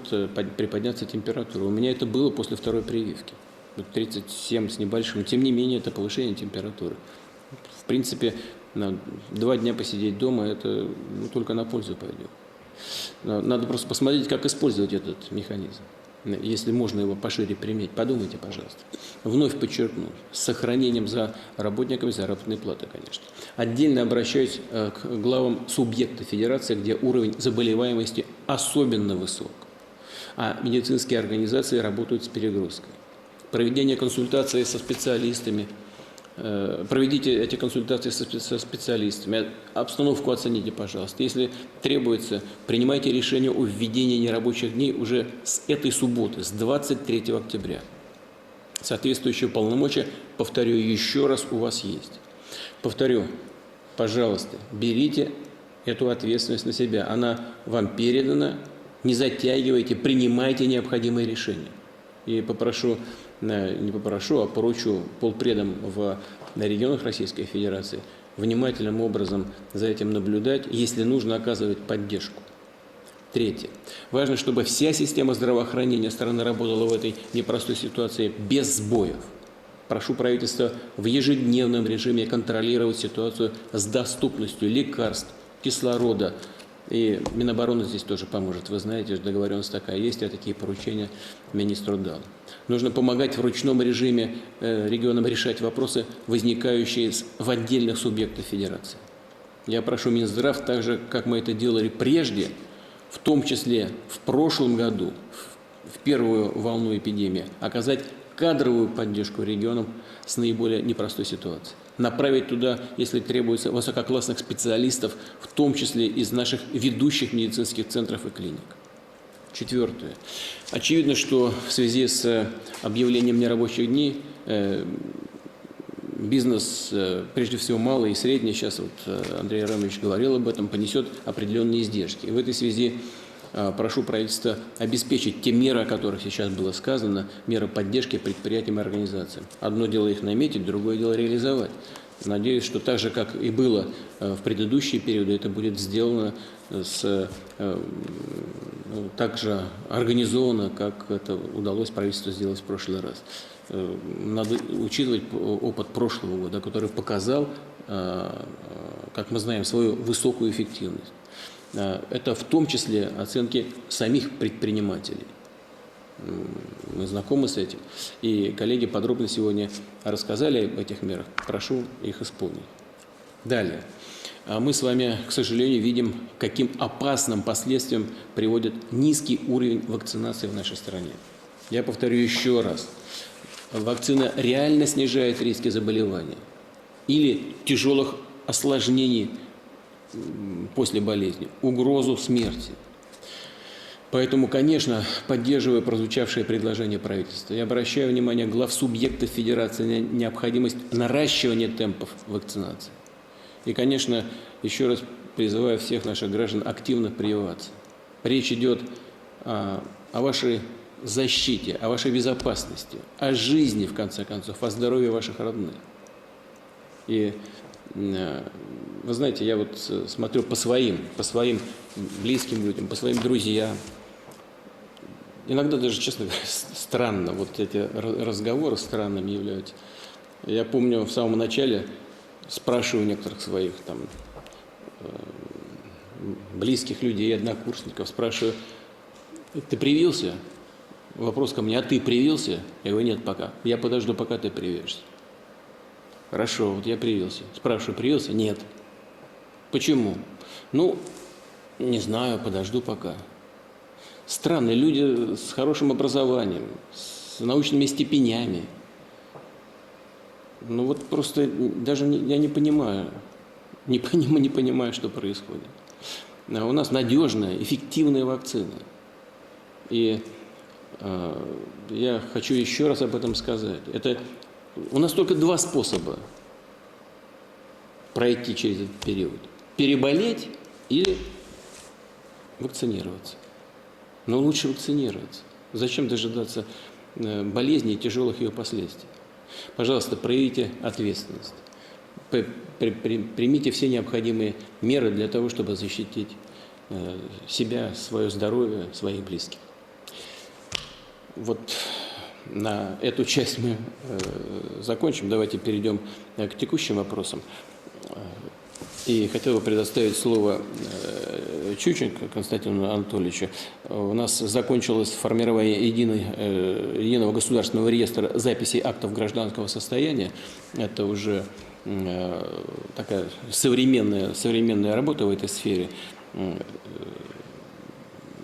A: приподняться температура. У меня это было после 2-й прививки. 37 с небольшим. Тем не менее, это повышение температуры. В принципе, 2 дня посидеть дома, это только на пользу пойдет. Надо просто посмотреть, как использовать этот механизм. Если можно его пошире применить, подумайте, пожалуйста. Вновь подчеркну, с сохранением за работниками заработной платы, конечно. Отдельно обращаюсь к главам субъекта федерации, где уровень заболеваемости особенно высок, а медицинские организации работают с перегрузкой. Проведение консультаций со специалистами, проведите эти консультации со специалистами, обстановку оцените, пожалуйста. Если требуется, принимайте решение о введении нерабочих дней уже с этой субботы, с 23 октября. Соответствующие полномочия, повторю еще раз, у вас есть. Повторю, пожалуйста, берите эту ответственность на себя. Она вам передана, не затягивайте, принимайте необходимые решения. И поручу полпредам на регионах Российской Федерации внимательным образом за этим наблюдать, если нужно, оказывать поддержку. Третье. Важно, чтобы вся система здравоохранения страны работала в этой непростой ситуации без сбоев. Прошу правительства в ежедневном режиме контролировать ситуацию с доступностью лекарств, кислорода. И Минобороны здесь тоже поможет. Вы знаете, договоренность такая есть, а такие поручения министру дал. Нужно помогать в ручном режиме регионам решать вопросы, возникающие в отдельных субъектах федерации. Я прошу Минздрав, так же, как мы это делали прежде, в том числе в прошлом году, в первую волну эпидемии, оказать кадровую поддержку регионам с наиболее непростой ситуацией. Направить туда, если требуется, высококлассных специалистов, в том числе из наших ведущих медицинских центров и клиник. Четвертое. Очевидно, что в связи с объявлением нерабочих дней бизнес, прежде всего малый и средний, сейчас вот Андрей Арамович говорил об этом, понесет определенные издержки. И в этой связи прошу правительство обеспечить те меры, о которых сейчас было сказано, меры поддержки предприятиям и организациям. Одно дело их наметить, другое дело реализовать. Надеюсь, что так же, как и было в предыдущие периоды, это будет сделано так же организованно, как это удалось правительству сделать в прошлый раз. Надо учитывать опыт прошлого года, который показал, как мы знаем, свою высокую эффективность. Это в том числе оценки самих предпринимателей. Мы знакомы с этим. И коллеги подробно сегодня рассказали об этих мерах. Прошу их исполнить. Далее. Мы с вами, к сожалению, видим, каким опасным последствиям приводит низкий уровень вакцинации в нашей стране. Я повторю еще раз. Вакцина реально снижает риски заболевания или тяжелых осложнений после болезни, угрозу смерти. Поэтому, конечно, поддерживаю прозвучавшее предложение правительства. Я обращаю внимание глав субъектов Федерации на необходимость наращивания темпов вакцинации. И, конечно, еще раз призываю всех наших граждан активно прививаться. Речь идет о вашей защите, о вашей безопасности, о жизни, в конце концов, о здоровье ваших родных. И вы знаете, я вот смотрю по своим близким людям, по своим друзьям. Иногда даже, честно говоря, странно, вот эти разговоры странными являются. Я помню, в самом начале спрашиваю некоторых своих там близких людей, однокурсников, спрашиваю: ты привился? Вопрос ко мне: а ты привился? Я говорю: нет пока. Я подожду, пока ты привьешься. Хорошо, вот я привился. Спрашиваю: привился? Нет. Почему? Ну, не знаю, подожду пока. Странные люди с хорошим образованием, с научными степенями. Ну вот просто даже я не понимаю, не понимаю, что происходит. У нас надежная, эффективная вакцина. И я хочу еще раз об этом сказать. У нас только два способа пройти через этот период: переболеть или вакцинироваться. Но лучше вакцинироваться. Зачем дожидаться болезни и тяжелых ее последствий? Пожалуйста, проявите ответственность. Примите все необходимые меры для того, чтобы защитить себя, свое здоровье, своих близких. Вот на эту часть мы закончим. Давайте перейдем к текущим вопросам. И хотел бы предоставить слово Чученко Константину Анатольевичу. У нас закончилось формирование единого государственного реестра записей актов гражданского состояния. Это уже такая современная работа в этой сфере.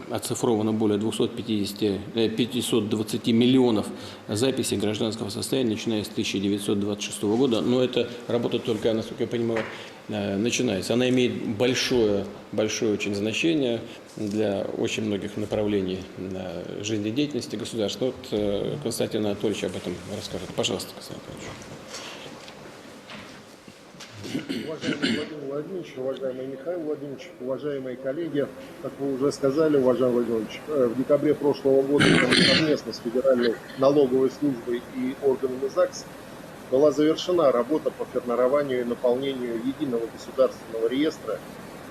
A: Оцифровано более 520 миллионов записей гражданского состояния, начиная с 1926 года. Но эта работа только, насколько я понимаю, начинается. Она имеет большое очень значение для очень многих направлений жизнедеятельности государства. Вот Константин Анатольевич об этом расскажет. Пожалуйста, Константин Анатольевич.
D: Уважаемый Владимир Владимирович, уважаемый Михаил Владимирович, уважаемые коллеги, как вы уже сказали, уважаемый Владимир Владимирович, в декабре прошлого года совместно с Федеральной налоговой службой и органами ЗАГС была завершена работа по формированию и наполнению единого государственного реестра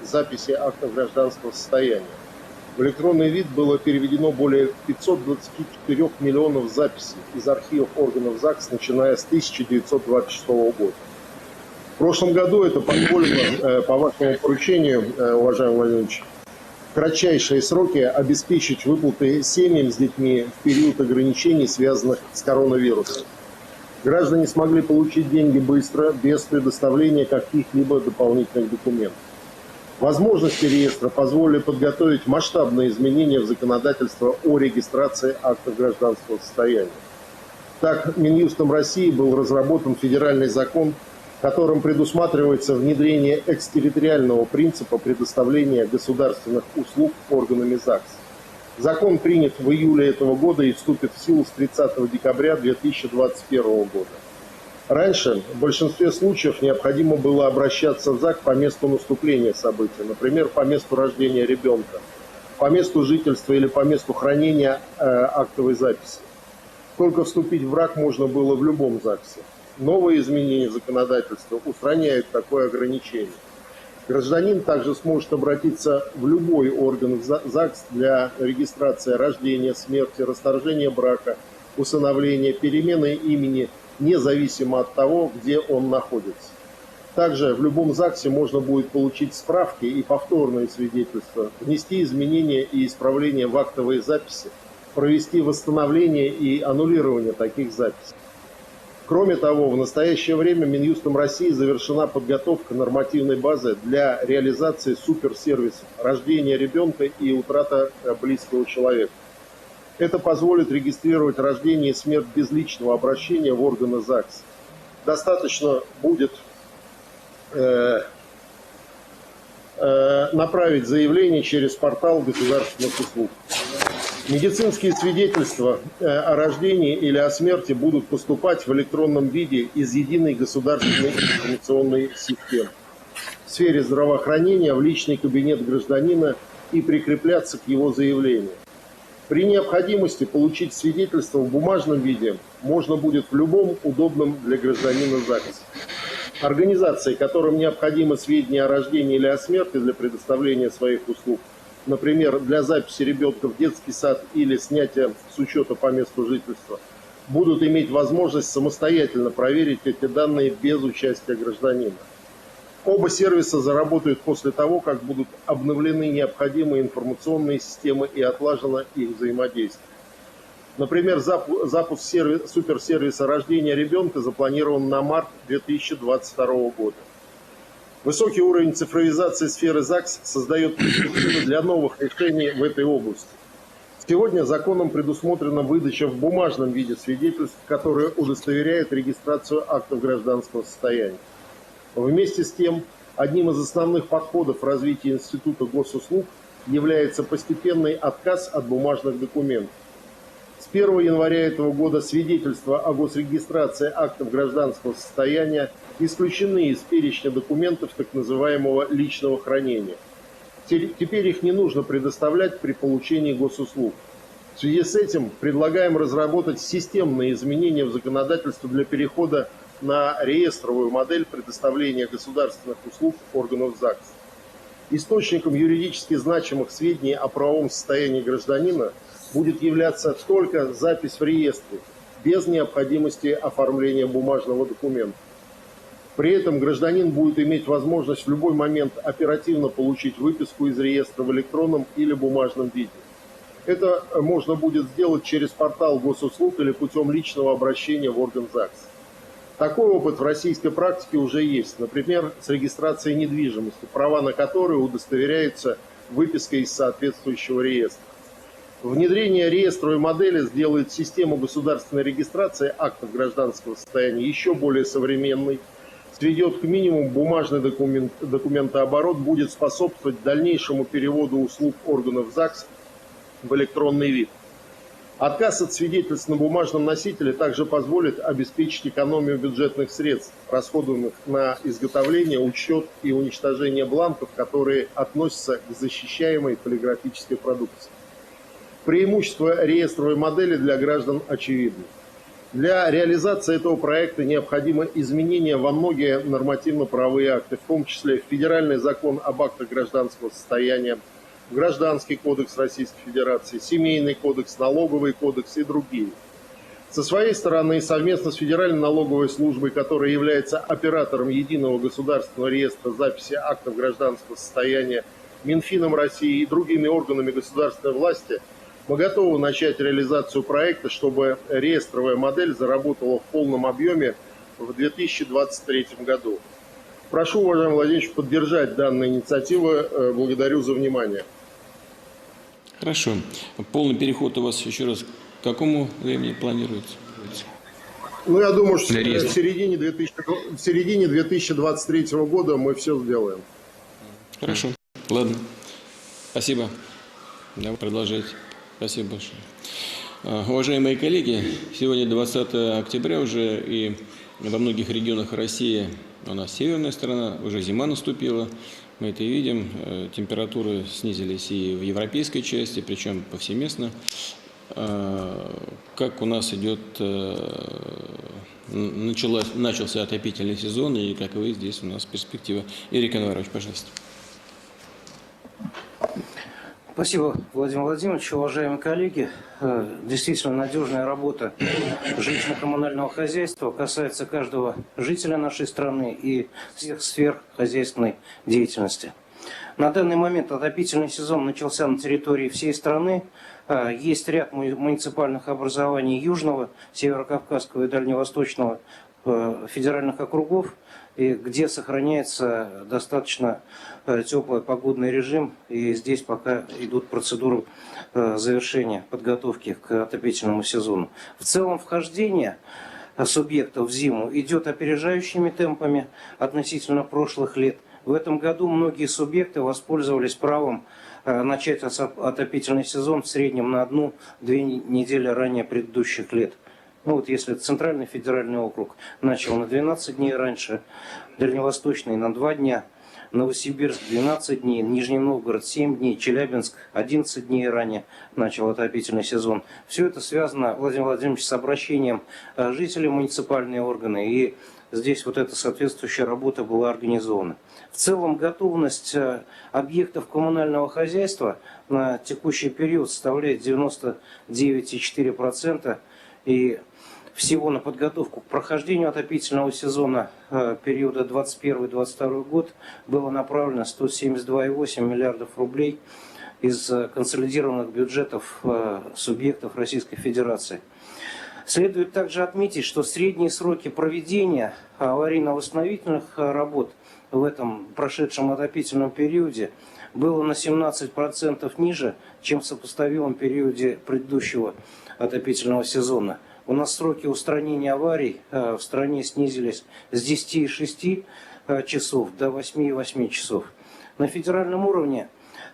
D: записи актов гражданского состояния. В электронный вид было переведено более 524 миллионов записей из архивов органов ЗАГС, начиная с 1926 года. В прошлом году это позволило, по вашему поручению, уважаемый Владимирович, в кратчайшие сроки обеспечить выплаты семьям с детьми в период ограничений, связанных с коронавирусом. Граждане смогли получить деньги быстро, без предоставления каких-либо дополнительных документов. Возможности реестра позволили подготовить масштабные изменения в законодательство о регистрации актов гражданского состояния. Так, Минюстом России был разработан федеральный закон, которым предусматривается внедрение экстерриториального принципа предоставления государственных услуг органами ЗАГС. Закон принят в июле этого года и вступит в силу с 30 декабря 2021 года. Раньше в большинстве случаев необходимо было обращаться в ЗАГС по месту наступления события, например, по месту рождения ребенка, по месту жительства или по месту хранения актовой записи. Только вступить в брак можно было в любом ЗАГСе. Новые изменения в законодательстве устраняют такое ограничение. Гражданин также сможет обратиться в любой орган ЗАГС для регистрации рождения, смерти, расторжения брака, усыновления, перемены имени, независимо от того, где он находится. Также в любом ЗАГСе можно будет получить справки и повторные свидетельства, внести изменения и исправления в актовые записи, провести восстановление и аннулирование таких записей. Кроме того, в настоящее время Минюстом России завершена подготовка нормативной базы для реализации суперсервисов рождения ребенка и утрата близкого человека. Это позволит регистрировать рождение и смерть без личного обращения в органы ЗАГС. Достаточно будет направить заявление через портал государственных услуг. Медицинские свидетельства о рождении или о смерти будут поступать в электронном виде из единой государственной информационной системы в сфере здравоохранения в личный кабинет гражданина и прикрепляться к его заявлению. При необходимости получить свидетельство в бумажном виде можно будет в любом удобном для гражданина ЗАГСе. Организации, которым необходимы сведения о рождении или о смерти для предоставления своих услуг, например, для записи ребенка в детский сад или снятия с учета по месту жительства, будут иметь возможность самостоятельно проверить эти данные без участия гражданина. Оба сервиса заработают после того, как будут обновлены необходимые информационные системы и отлажено их взаимодействие. Например, запуск суперсервиса рождения ребенка запланирован на март 2022 года. Высокий уровень цифровизации сферы ЗАГС создает перспективы для новых решений в этой области. Сегодня законом предусмотрена выдача в бумажном виде свидетельств, которые удостоверяют регистрацию актов гражданского состояния. Вместе с тем, одним из основных подходов в развитии Института госуслуг является постепенный отказ от бумажных документов. С 1 января этого года свидетельства о госрегистрации актов гражданского состояния исключены из перечня документов так называемого личного хранения. Теперь их не нужно предоставлять при получении госуслуг. В связи с этим предлагаем разработать системные изменения в законодательство для перехода на реестровую модель предоставления государственных услуг органов ЗАГС. Источником юридически значимых сведений о правовом состоянии гражданина будет являться только запись в реестре, без необходимости оформления бумажного документа. При этом гражданин будет иметь возможность в любой момент оперативно получить выписку из реестра в электронном или бумажном виде. Это можно будет сделать через портал госуслуг или путем личного обращения в орган ЗАГС. Такой опыт в российской практике уже есть, например, с регистрацией недвижимости, права на которую удостоверяются выпиской из соответствующего реестра. Внедрение реестровой модели сделает систему государственной регистрации актов гражданского состояния еще более современной, сведет к минимуму бумажный документооборот, будет способствовать дальнейшему переводу услуг органов ЗАГС в электронный вид. Отказ от свидетельств на бумажном носителе также позволит обеспечить экономию бюджетных средств, расходуемых на изготовление, учет и уничтожение бланков, которые относятся к защищаемой полиграфической продукции. Преимущества реестровой модели для граждан очевидны. Для реализации этого проекта необходимо изменение во многие нормативно-правовые акты, в том числе в Федеральный закон об актах гражданского состояния, Гражданский кодекс Российской Федерации, Семейный кодекс, Налоговый кодекс и другие. Со своей стороны, совместно с Федеральной налоговой службой, которая является оператором единого государственного реестра записи актов гражданского состояния, Минфином России и другими органами государственной власти, мы готовы начать реализацию проекта, чтобы реестровая модель заработала в полном объеме в 2023 году. Прошу, уважаемый Владимир, поддержать данную инициативу. Благодарю за внимание.
A: Хорошо. Полный переход у вас еще раз к какому времени планируется?
D: Ну, я думаю, что в середине 2023 года мы все сделаем.
A: Хорошо. Ладно. Спасибо. Да, продолжайте. Спасибо большое. Уважаемые коллеги, сегодня 20 октября уже, и во многих регионах России, у нас северная сторона, уже зима наступила. Мы это видим, температуры снизились и в европейской части, причем повсеместно. Как у нас идет, начался отопительный сезон, и каковы здесь у нас перспективы? Эрик Анварович, пожалуйста.
E: Спасибо, Владимир Владимирович. Уважаемые коллеги, действительно надежная работа жилищно-коммунального хозяйства касается каждого жителя нашей страны и всех сфер хозяйственной деятельности. На данный момент отопительный сезон начался на территории всей страны. Есть ряд муниципальных образований Южного, Северокавказского и Дальневосточного федеральных округов, где сохраняется достаточно теплый погодный режим, и здесь пока идут процедуры завершения подготовки к отопительному сезону. В целом вхождение субъектов в зиму идет опережающими темпами относительно прошлых лет. В этом году многие субъекты воспользовались правом начать отопительный сезон в среднем на 1-2 недели ранее предыдущих лет. Ну вот если Центральный федеральный округ начал на 12 дней раньше, Дальневосточный на 2 дня, Новосибирск 12 дней, Нижний Новгород 7 дней, Челябинск 11 дней ранее начал отопительный сезон. Все это связано, Владимир Владимирович, с обращением жителей в муниципальные органы, и здесь вот эта соответствующая работа была организована. В целом готовность объектов коммунального хозяйства на текущий период составляет 99,4%, и всего на подготовку к прохождению отопительного сезона периода 2021-2022 год было направлено 172,8 миллиардов рублей из консолидированных бюджетов субъектов Российской Федерации. Следует также отметить, что средние сроки проведения аварийно-восстановительных работ в этом прошедшем отопительном периоде было на 17% ниже, чем в сопоставимом периоде предыдущего отопительного сезона. У нас сроки устранения аварий в стране снизились с 10,6 часов до 8,8 часов. На федеральном уровне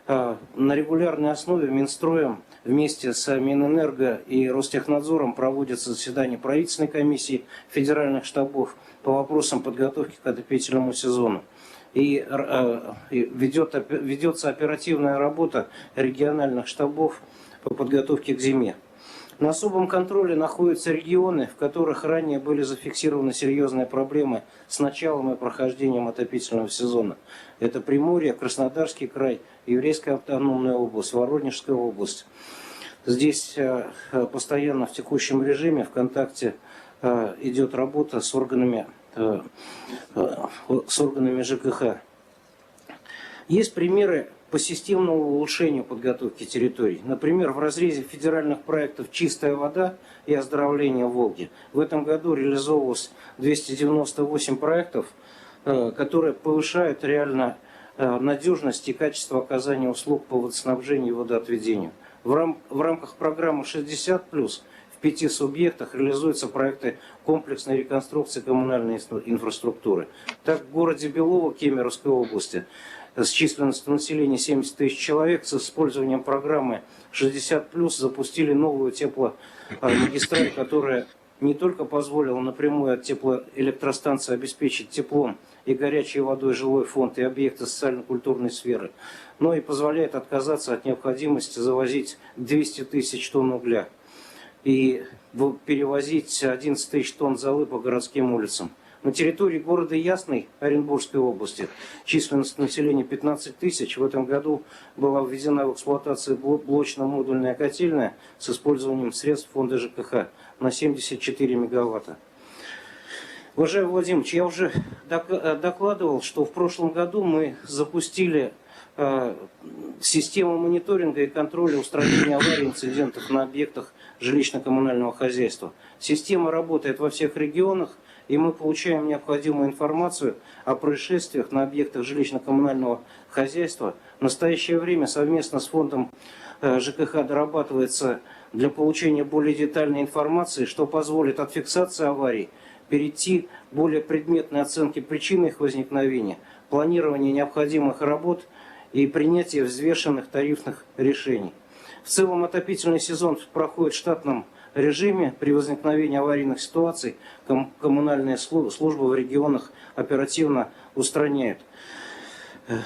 E: на регулярной основе Минстроем вместе с Минэнерго и Ростехнадзором проводятся заседания правительственной комиссии федеральных штабов по вопросам подготовки к отопительному сезону. И ведется оперативная работа региональных штабов по подготовке к зиме. На особом контроле находятся регионы, в которых ранее были зафиксированы серьезные проблемы с началом и прохождением отопительного сезона. Это Приморье, Краснодарский край, Еврейская автономная область, Воронежская область. Здесь постоянно в текущем режиме в контакте идет работа с органами ЖКХ. Есть примеры по системному улучшению подготовки территорий. Например, в разрезе федеральных проектов «Чистая вода» и «Оздоровление Волги» в этом году реализовывалось 298 проектов, которые повышают реально надежность и качество оказания услуг по водоснабжению и водоотведению. В рамках программы «60+» в 5 субъектах реализуются проекты комплексной реконструкции коммунальной инфраструктуры. Так, в городе Белово Кемеровской области с численностью населения 70 тысяч человек с использованием программы 60+, запустили новую тепломагистраль, которая не только позволила напрямую от теплоэлектростанции обеспечить теплом и горячей водой жилой фонд и объекты социально-культурной сферы, но и позволяет отказаться от необходимости завозить 200 тысяч тонн угля и перевозить 11 тысяч тонн золы по городским улицам. На территории города Ясный Оренбургской области численность населения 15 тысяч. В этом году была введена в эксплуатацию блочно-модульная котельная с использованием средств фонда ЖКХ на 74 мегаватта. Уважаемый Владимир Владимирович, я уже докладывал, что в прошлом году мы запустили систему мониторинга и контроля устранения аварий и инцидентов на объектах жилищно-коммунального хозяйства. Система работает во всех регионах, и мы получаем необходимую информацию о происшествиях на объектах жилищно-коммунального хозяйства. В настоящее время совместно с фондом ЖКХ дорабатывается для получения более детальной информации, что позволит от фиксации аварий перейти к более предметной оценке причин их возникновения, планирования необходимых работ и принятия взвешенных тарифных решений. В В целом отопительный сезон проходит в штатном режиме. При возникновении аварийных ситуаций коммунальные службы в регионах оперативно устраняют.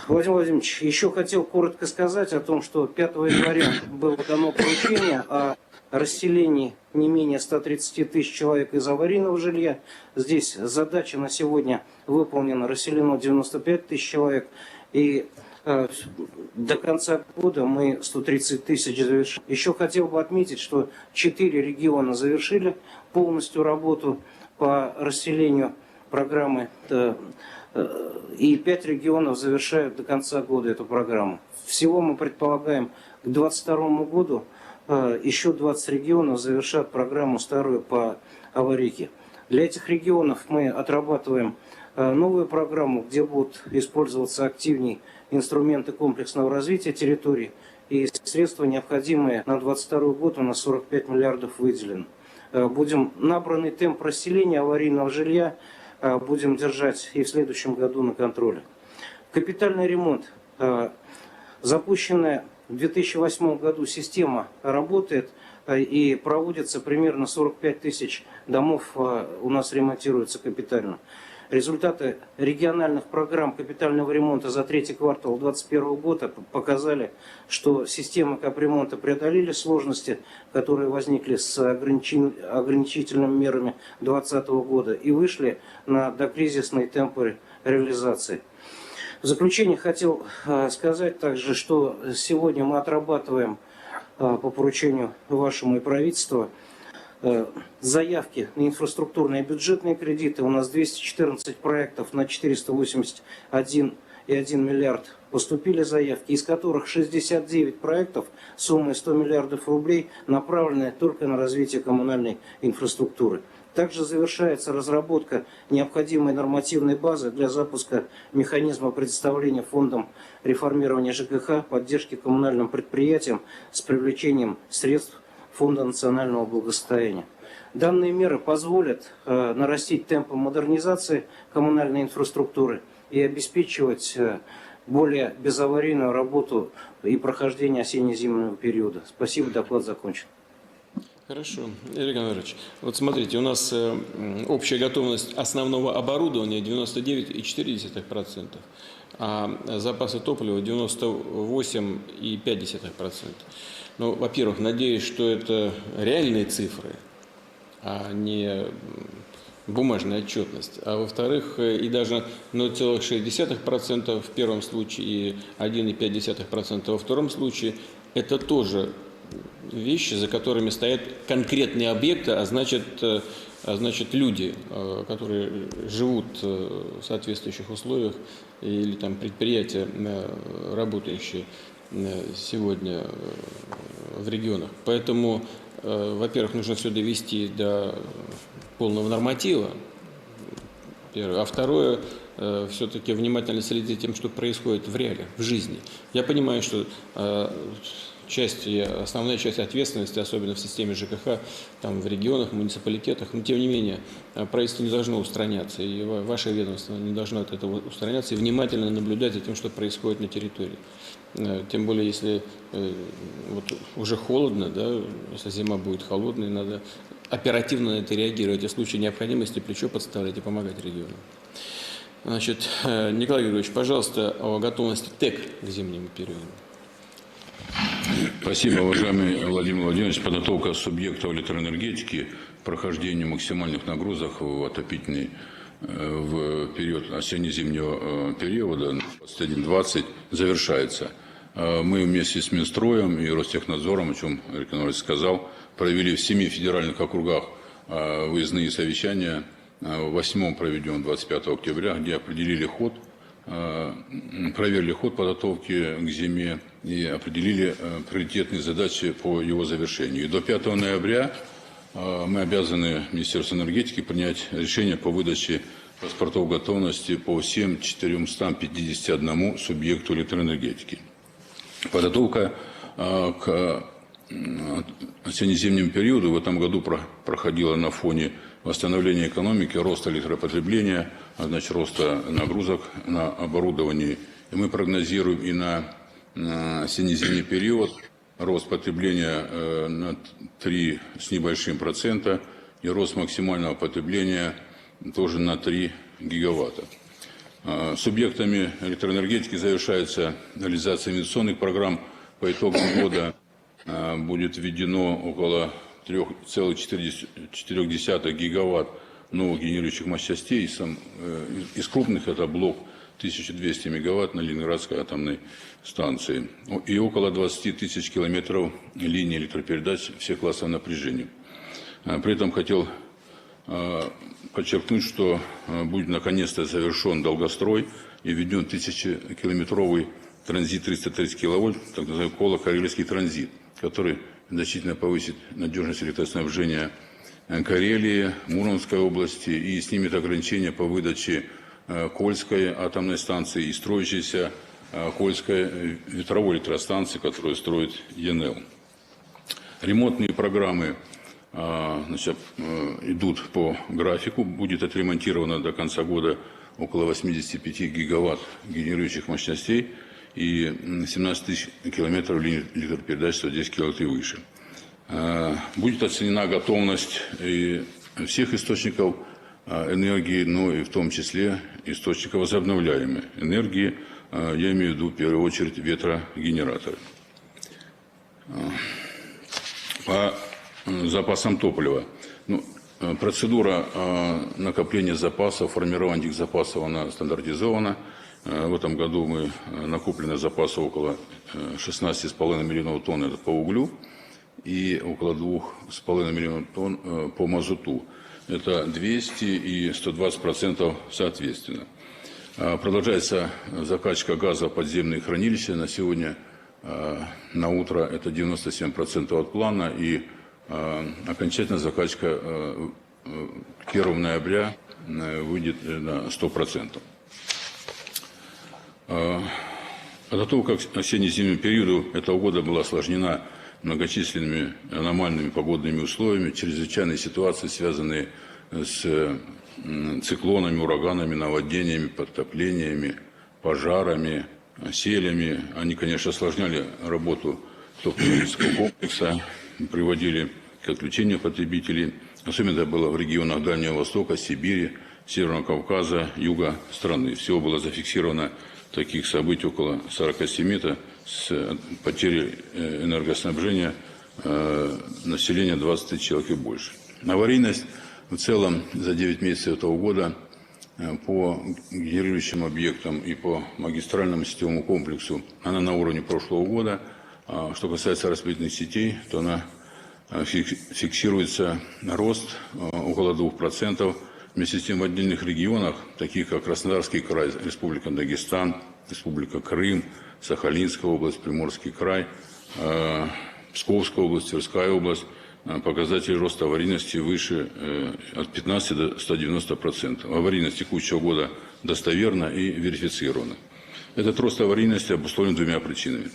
E: Владимир Владимирович, еще хотел коротко сказать о том, что 5 января было дано поручение о расселении не менее 130 тысяч человек из аварийного жилья. Здесь задача на сегодня выполнена, расселено 95 тысяч человек. И до конца года мы 130 тысяч завершим. Еще хотел бы отметить, что 4 региона завершили полностью работу по расселению программы, и 5 регионов завершают до конца года эту программу. Всего мы предполагаем к 2022 году еще 20 регионов завершат программу старую по аварийке. Для этих регионов мы отрабатываем новую программу, где будут использоваться активнее инструменты комплексного развития территорий, и средства, необходимые на 2022 год, у нас 45 миллиардов выделено. Будем набранный темп расселения аварийного жилья будем держать и в следующем году на контроле. Капитальный ремонт. Запущенная в 2008 году система работает, и проводится примерно 45 тысяч домов у нас ремонтируются капитально. Результаты региональных программ капитального ремонта за третий квартал 2021 года показали, что системы капремонта преодолели сложности, которые возникли с ограничительными мерами 2020 года, и вышли на докризисные темпы реализации. В заключение хотел сказать также, что сегодня мы отрабатываем по поручению вашему и правительства заявки на инфраструктурные бюджетные кредиты. У нас 214 проектов на 481,1 миллиард поступили заявки, из которых 69 проектов суммой 100 миллиардов рублей направлены только на развитие коммунальной инфраструктуры. Также завершается разработка необходимой нормативной базы для запуска механизма предоставления фондом реформирования ЖКХ поддержки коммунальным предприятиям с привлечением средств Фонда национального благосостояния. Данные меры позволят нарастить темпы модернизации коммунальной инфраструктуры и обеспечивать более безаварийную работу и прохождение осенне-зимнего периода. Спасибо, доклад закончен.
A: Хорошо. Игорь Иванович, вот смотрите, у нас общая готовность основного оборудования 99,4%, а запасы топлива 98,5%. Ну, во-первых, надеюсь, что это реальные цифры, а не бумажная отчетность. А во-вторых, и даже 0,6% в первом случае и 1,5% во втором случае, это тоже вещи, за которыми стоят конкретные объекты, а значит люди, которые живут в соответствующих условиях, или там предприятия, работающие сегодня в регионах. Поэтому, во-первых, нужно все довести до полного норматива, первое. А второе, все-таки внимательно следить за тем, что происходит в реале, в жизни. Я понимаю, что основная часть ответственности, особенно в системе ЖКХ, там в регионах, муниципалитетах, но тем не менее правительство не должно устраняться, и ваше ведомство не должно от этого устраняться и внимательно наблюдать за тем, что происходит на территории. Тем более, если вот уже холодно, да, если зима будет холодной, надо оперативно на это реагировать, и в случае необходимости плечо подставлять и помогать регионам. Значит, Николай Григорьевич, пожалуйста, о готовности ТЭК к зимнему периоду.
F: Спасибо, уважаемый Владимир Владимирович. Подготовка субъектов электроэнергетики к прохождению максимальных нагрузок в отопительный в период осенне-зимнего периода 21-20 завершается. Мы вместе с Минстроем и Ростехнадзором, о чем Игорь Иванович сказал, провели в 7 федеральных округах выездные совещания. В 8-м проведем 25 октября, где определили ход, проверили ход подготовки к зиме и определили приоритетные задачи по его завершению. И до 5 ноября мы обязаны Министерству энергетики принять решение по выдаче паспортов готовности по всем 451 субъекту электроэнергетики. Подготовка к осенне-зимнему периоду в этом году проходила на фоне восстановления экономики, роста электропотребления, а значит роста нагрузок на оборудование. И мы прогнозируем и на осенне-зимний период рост потребления на 3 с небольшим процента и рост максимального потребления тоже на 3 гигаватта. Субъектами электроэнергетики завершается реализация инвестиционных программ. По итогам года будет введено около 3,4 гигаватт новых генерирующих мощностей. Из крупных это блок 1200 мегаватт на Ленинградской атомной станции и около 20 тысяч километров линий электропередач всех классов напряжения. При этом хотел подчеркнуть, что будет наконец-то завершен долгострой и введен 1000-километровый транзит 330 киловольт, так называемый Кола-Карельский транзит, который значительно повысит надежность электроснабжения Карелии, Мурманской области и снимет ограничения по выдаче Кольской атомной станции и строящейся Кольской ветровой электростанции, которую строит ЕНЭЛ. Ремонтные программы идут по графику. Будет отремонтировано до конца года около 85 гигаватт генерирующих мощностей и 17 тысяч километров линий электропередач 110 киловатт и выше. Будет оценена готовность и всех источников энергии, но и в том числе источников возобновляемой энергии. Я имею в виду в первую очередь ветрогенераторы. По запасам топлива. Процедура накопления запасов, формирования этих запасов, она стандартизована. В этом году мы накоплено запасов около 16,5 миллионов тонн это по углю и около 2,5 миллионов тонн по мазуту. Это 200 и 120% соответственно. Продолжается закачка газа в подземные хранилища. На сегодня, на утро, это 97% от плана. И окончательная закачка к 1 ноября выйдет на 100%. Подготовка к осенне-зимнему периоду этого года была осложнена многочисленными аномальными погодными условиями, чрезвычайные ситуации, связанные с циклонами, ураганами, наводнениями, подтоплениями, пожарами, селями. Они, конечно, осложняли работу топливно-энергетического комплекса, приводили к отключению потребителей. Особенно это было в регионах Дальнего Востока, Сибири, Северного Кавказа, юга страны. Всего было зафиксировано таких событий около 47, это с потерей энергоснабжения населения 20 тысяч человек и больше. Аварийность в целом за 9 месяцев этого года по генерирующим объектам и по магистральному сетевому комплексу она на уровне прошлого года. Что касается распределительных сетей, то она фиксируется рост около 2%. Вместе с тем в отдельных регионах, таких как Краснодарский край, Республика Дагестан, Республика Крым, Сахалинская область, Приморский край, Псковская область, Тверская область, показатели роста аварийности выше от 15 до 190%. Аварийность текущего года достоверна и верифицирована. Этот рост аварийности обусловлен двумя причинами.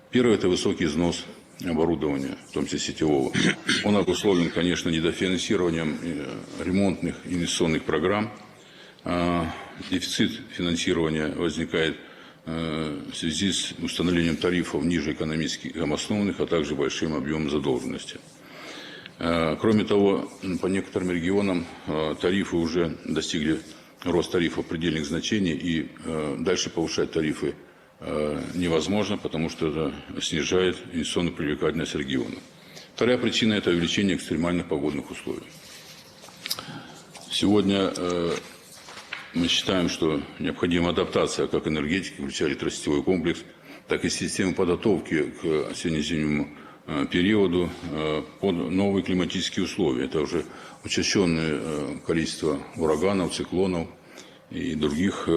F: Первое – это высокий износ оборудования, в том числе сетевого. Он обусловлен, конечно, недофинансированием ремонтных инвестиционных программ. Дефицит финансирования возникает в связи с установлением тарифов ниже экономически обоснованных, а также большим объемом задолженности. Кроме того, по некоторым регионам тарифы уже достигли рост тарифов предельных значений, и дальше повышать тарифы невозможно, потому что это снижает инвестиционную привлекательность региона. Вторая причина – это увеличение экстремальных погодных условий. Сегодня мы считаем, что необходима адаптация как энергетики, включая электросетевой комплекс, так и системы подготовки к осенне-зимнему периоду под новые климатические условия. Это уже учащенное количество ураганов, циклонов и других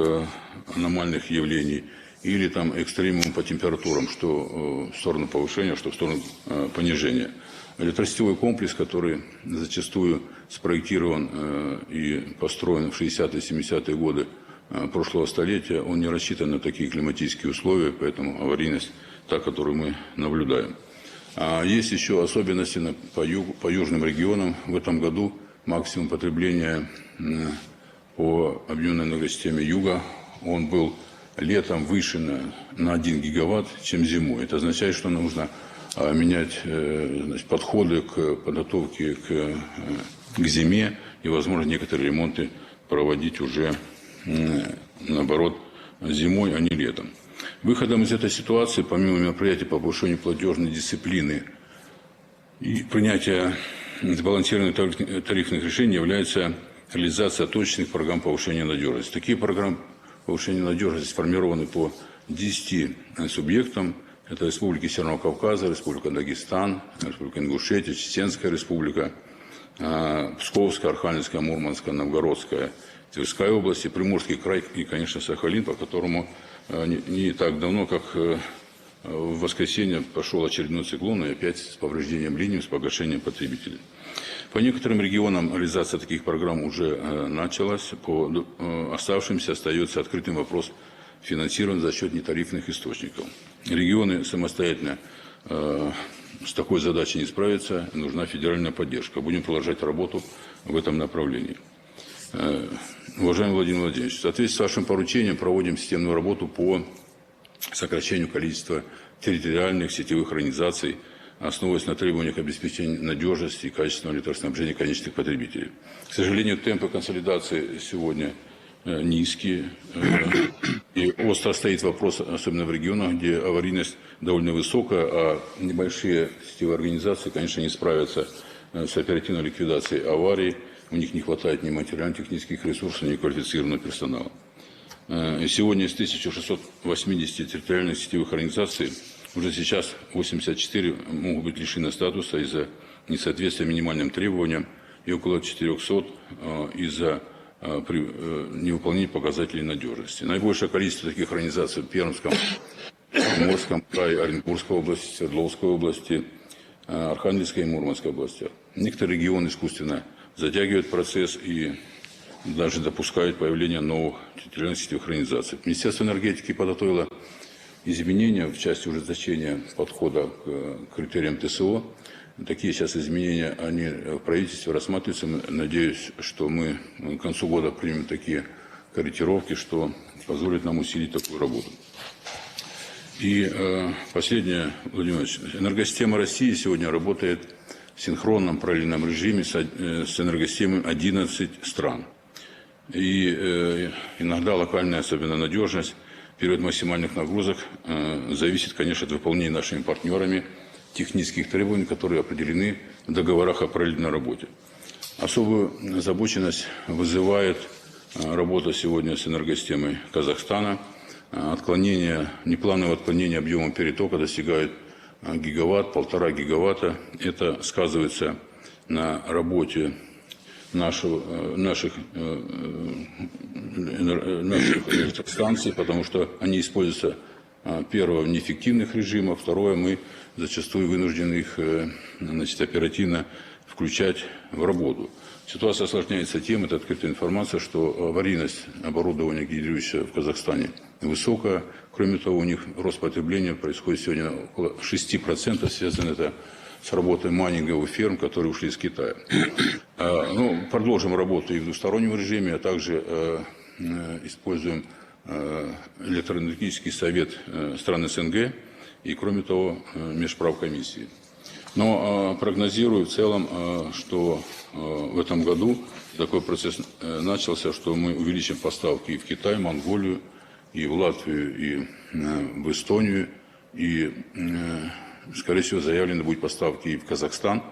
F: аномальных явлений, или там экстремум по температурам, что в сторону повышения, что в сторону понижения. Электросетевой комплекс, который зачастую спроектирован и построен в 60-е, 70-е годы прошлого столетия, он не рассчитан на такие климатические условия, поэтому аварийность та, которую мы наблюдаем. А есть еще особенности по южным регионам. В этом году максимум потребления по объемной энергосистеме юга, он был летом выше на 1 гигаватт, чем зимой. Это означает, что нужно менять значит, подходы к подготовке к зиме и, возможно, некоторые ремонты проводить уже, наоборот, зимой, а не летом. Выходом из этой ситуации, помимо мероприятий по повышению платежной дисциплины и принятия сбалансированных тарифных решений, является реализация точных программ повышения надежности. Такие программы повышения надежности сформированы по 10 субъектам. Это Республика Северного Кавказа, Республика Дагестан, Республика Ингушетия, Чеченская Республика, Псковская, Архангельская, Мурманская, Новгородская, Тверская области, Приморский край и, конечно, Сахалин, по которому не так давно, как в воскресенье, пошел очередной циклон, и опять с повреждением линий, с погашением потребителей. По некоторым регионам реализация таких программ уже началась. По оставшимся остается открытым вопрос финансирования за счет нетарифных источников. Регионы самостоятельно с такой задачей не справятся, нужна федеральная поддержка. Будем продолжать работу в этом направлении. Уважаемый Владимир Владимирович, в соответствии с вашим поручением проводим системную работу по сокращению количества территориальных сетевых организаций, основываясь на требованиях обеспечения надежности и качественного электроснабжения конечных потребителей. К сожалению, темпы консолидации сегодня низкие. И остро стоит вопрос, особенно в регионах, где аварийность довольно высокая, а небольшие сетевые организации, конечно, не справятся с оперативной ликвидацией аварий. У них не хватает ни материально-технических ресурсов, ни квалифицированного персонала. И сегодня из 1680 территориальных сетевых организаций уже сейчас 84 могут быть лишены статуса из-за несоответствия минимальным требованиям и около 400 из-за невыполнения показателей надежности. Наибольшее количество таких организаций в Пермском, Приморском крае, Оренбургской области, Свердловской области, Архангельской и Мурманской областях. Некоторые регионы искусственно затягивают процесс и даже допускают появление новых территориальных сетевых организаций. Министерство энергетики подготовило изменения в части ужесточения подхода к критериям ТСО. Такие сейчас изменения, они в правительстве рассматриваются. Надеюсь, что мы к концу года примем такие корректировки, что позволит нам усилить такую работу. И последнее, Владимир Ильич, энергосистема России сегодня работает в синхронном параллельном режиме с энергосистемой 11 стран. И иногда локальная, особенно надежность, в период максимальных нагрузок зависит, конечно, от выполнения нашими партнерами технических требований, которые определены в договорах о параллельной работе. Особую озабоченность вызывает работа сегодня с энергосистемой Казахстана. Неплановое отклонение объема перетока достигает гигаватт, 1,5 гигаватта. Это сказывается на работе наших электростанций, потому что они используются, первое, в неэффективных режимах, второе, мы зачастую вынуждены их оперативно включать в работу. Ситуация осложняется тем, это открытая информация, что аварийность оборудования, генерирующего в Казахстане, высокая. Кроме того, у них рост потребления происходит сегодня около 6%, связано это с работой майнинговых ферм, которые ушли из Китая. Продолжим работу и в двустороннем режиме, а также используем электроэнергетический совет стран СНГ и, кроме того, межправкомиссии. Но прогнозирую в целом, что в этом году такой процесс начался, что мы увеличим поставки и в Китай, Монголию, и в Латвию, и в Эстонию, и, скорее всего, заявлены будут поставки и в Казахстан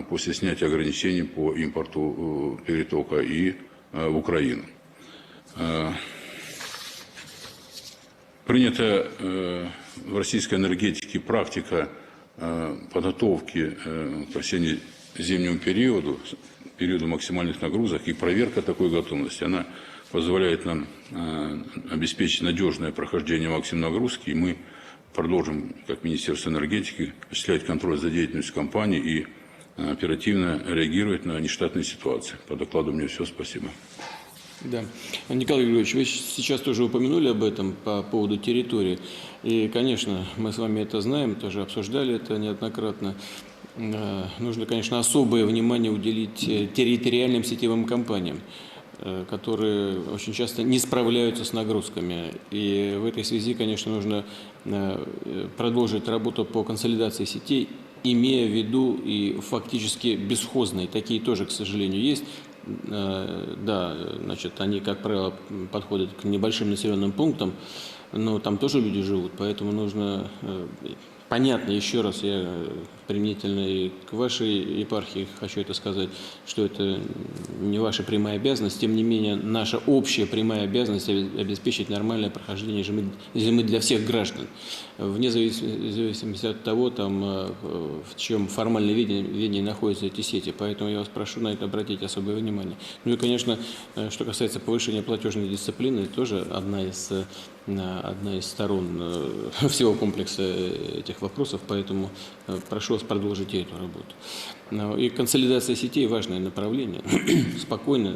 F: после снятия ограничений по импорту перетока и в Украину. Принята в российской энергетике практика подготовки к осенне-зимнему периоду максимальных нагрузок и проверка такой готовности. Она позволяет нам обеспечить надежное прохождение максимум нагрузки, и мы продолжим, как Министерство энергетики, осуществлять контроль за деятельностью компании и оперативно реагировать на нештатные ситуации. По докладу у меня все. Спасибо.
A: Да. Николай Григорьевич, вы сейчас тоже упомянули об этом по поводу территории. И, конечно, мы с вами это знаем, тоже обсуждали это неоднократно. Нужно, конечно, особое внимание уделить территориальным сетевым компаниям. которые очень часто не справляются с нагрузками. И в этой связи, конечно, нужно продолжить работу по консолидации сетей, имея в виду и фактически бесхозные. Такие тоже, к сожалению, есть. Да, значит, они, как правило, подходят к небольшим населенным пунктам, но там тоже люди живут, поэтому нужно... Понятно, еще раз, я применительно и к вашей епархии хочу это сказать, что это не ваша прямая обязанность, тем не менее, наша общая прямая обязанность обеспечить нормальное прохождение зимы для всех граждан, вне зависимости от того, там, в чем формальном ведении находятся эти сети. Поэтому я вас прошу на это обратить особое внимание. Ну и, конечно, что касается повышения платежной дисциплины, тоже одна из сторон всего комплекса этих вопросов, поэтому прошу вас продолжить эту работу. И консолидация сетей – важное направление. Спокойно,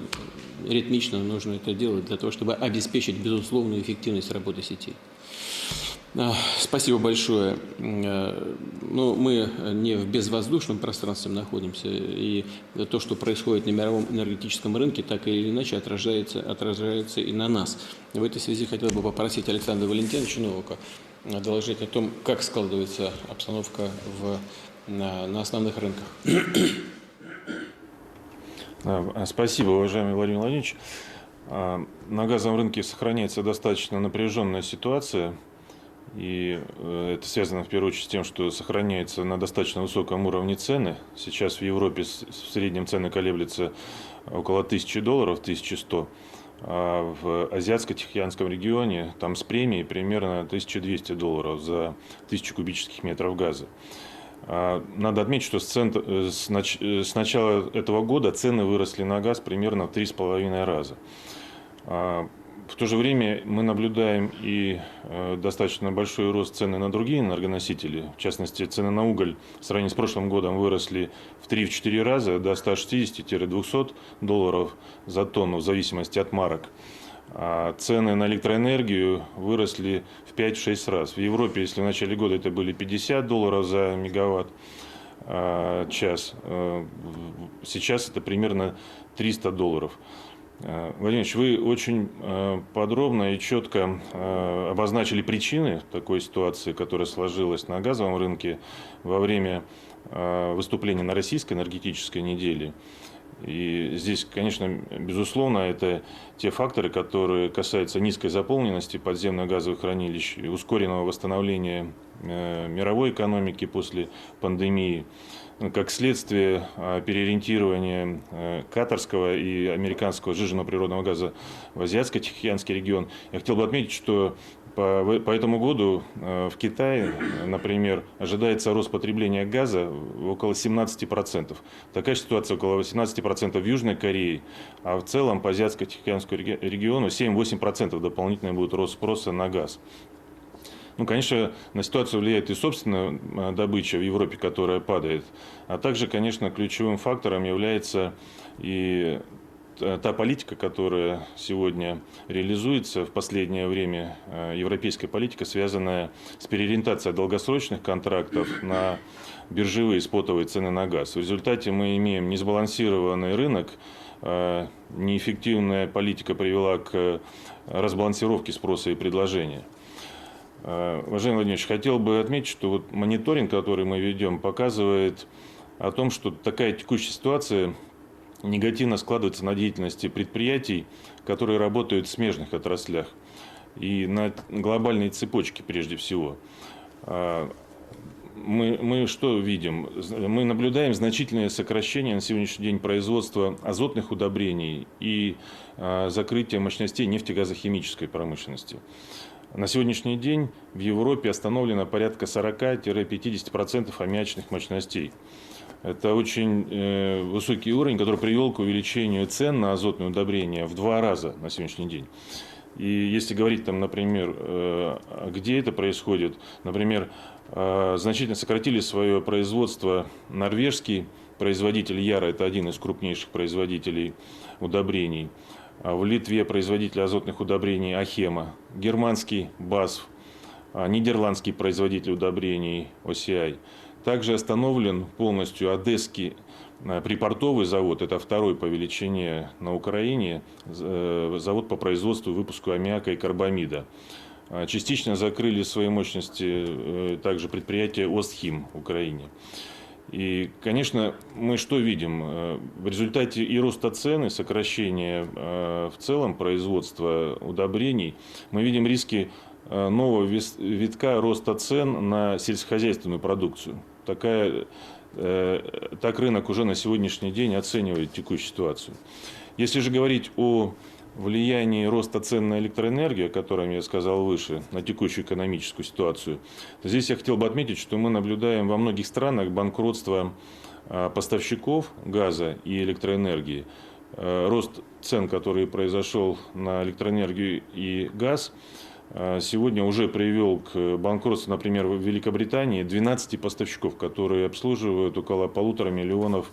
A: ритмично нужно это делать для того, чтобы обеспечить безусловную эффективность работы сетей. Спасибо большое. Ну, мы не в безвоздушном пространстве находимся, и то, что происходит на мировом энергетическом рынке, так или иначе отражается и на нас. В этой связи хотел бы попросить Александра Валентиновича Новака доложить о том, как складывается обстановка на основных рынках.
G: Спасибо, уважаемый Владимир Владимирович. На газовом рынке сохраняется достаточно напряженная ситуация. И это связано в первую очередь с тем, что сохраняются на достаточно высоком уровне цены. Сейчас в Европе в среднем цены колеблются около $1000, 1100. А в Азиатско-Тихоокеанском регионе там с премией примерно $1200 за 1000 кубических метров газа. Надо отметить, что с начала этого года цены выросли на газ примерно в 3,5 раза. В то же время мы наблюдаем и достаточно большой рост цены на другие энергоносители. В частности, цены на уголь в сравнении с прошлым годом выросли в 3-4 раза до $160-200 за тонну в зависимости от марок. А цены на электроэнергию выросли в 5-6 раз. В Европе, если в начале года это были $50 за мегаватт час, сейчас это примерно $300. Владимир Ильич, вы очень подробно и четко обозначили причины такой ситуации, которая сложилась на газовом рынке во время выступления на российской энергетической неделе. И здесь, конечно, безусловно, это те факторы, которые касаются низкой заполненности подземных газовых хранилищ и ускоренного восстановления мировой экономики после пандемии, как следствие переориентирования катарского и американского сжиженного природного газа в Азиатско-Тихоокеанский регион. Я хотел бы отметить, что по этому году в Китае, например, ожидается рост потребления газа около 17%. Такая ситуация около 18% в Южной Корее, а в целом по Азиатско-Тихоокеанскому региону 7-8% дополнительный будет рост спроса на газ. Ну, конечно, на ситуацию влияет и собственная добыча в Европе, которая падает, а также, конечно, ключевым фактором является и та политика, которая сегодня реализуется в последнее время, европейская политика, связанная с переориентацией долгосрочных контрактов на биржевые спотовые цены на газ. В результате мы имеем несбалансированный рынок, неэффективная политика привела к разбалансировке спроса и предложения. Уважаемый Владимирович, хотел бы отметить, что вот мониторинг, который мы ведем, показывает о том, что такая текущая ситуация негативно складывается на деятельности предприятий, которые работают в смежных отраслях и на глобальной цепочке прежде всего. Мы что видим? Мы наблюдаем значительное сокращение на сегодняшний день производства азотных удобрений и закрытие мощностей нефтегазохимической промышленности. На сегодняшний день в Европе остановлено порядка 40-50% аммиачных мощностей. Это очень высокий уровень, который привел к увеличению цен на азотные удобрения в 2 раза на сегодняшний день. И если говорить, там, например, где это происходит, например, значительно сократили свое производство норвежский производитель Яра, это один из крупнейших производителей удобрений. В Литве производитель азотных удобрений Ахема, германский БАСФ, нидерландский производитель удобрений OCI. Также остановлен полностью одесский Припортовый завод – это второй по величине на Украине завод по производству и выпуску аммиака и карбамида. Частично закрыли свои мощности также предприятия «Остхим» в Украине. И, конечно, мы что видим? В результате и роста цен, и сокращения в целом производства удобрений, мы видим риски нового витка роста цен на сельскохозяйственную продукцию. Так рынок уже на сегодняшний день оценивает текущую ситуацию. Если же говорить о влиянии роста цен на электроэнергию, о котором я сказал выше, на текущую экономическую ситуацию, то здесь я хотел бы отметить, что мы наблюдаем во многих странах банкротство поставщиков газа и электроэнергии. Рост цен, который произошел на электроэнергию и газ, сегодня уже привел к банкротству, например, в Великобритании 12 поставщиков, которые обслуживают около 1,5 миллиона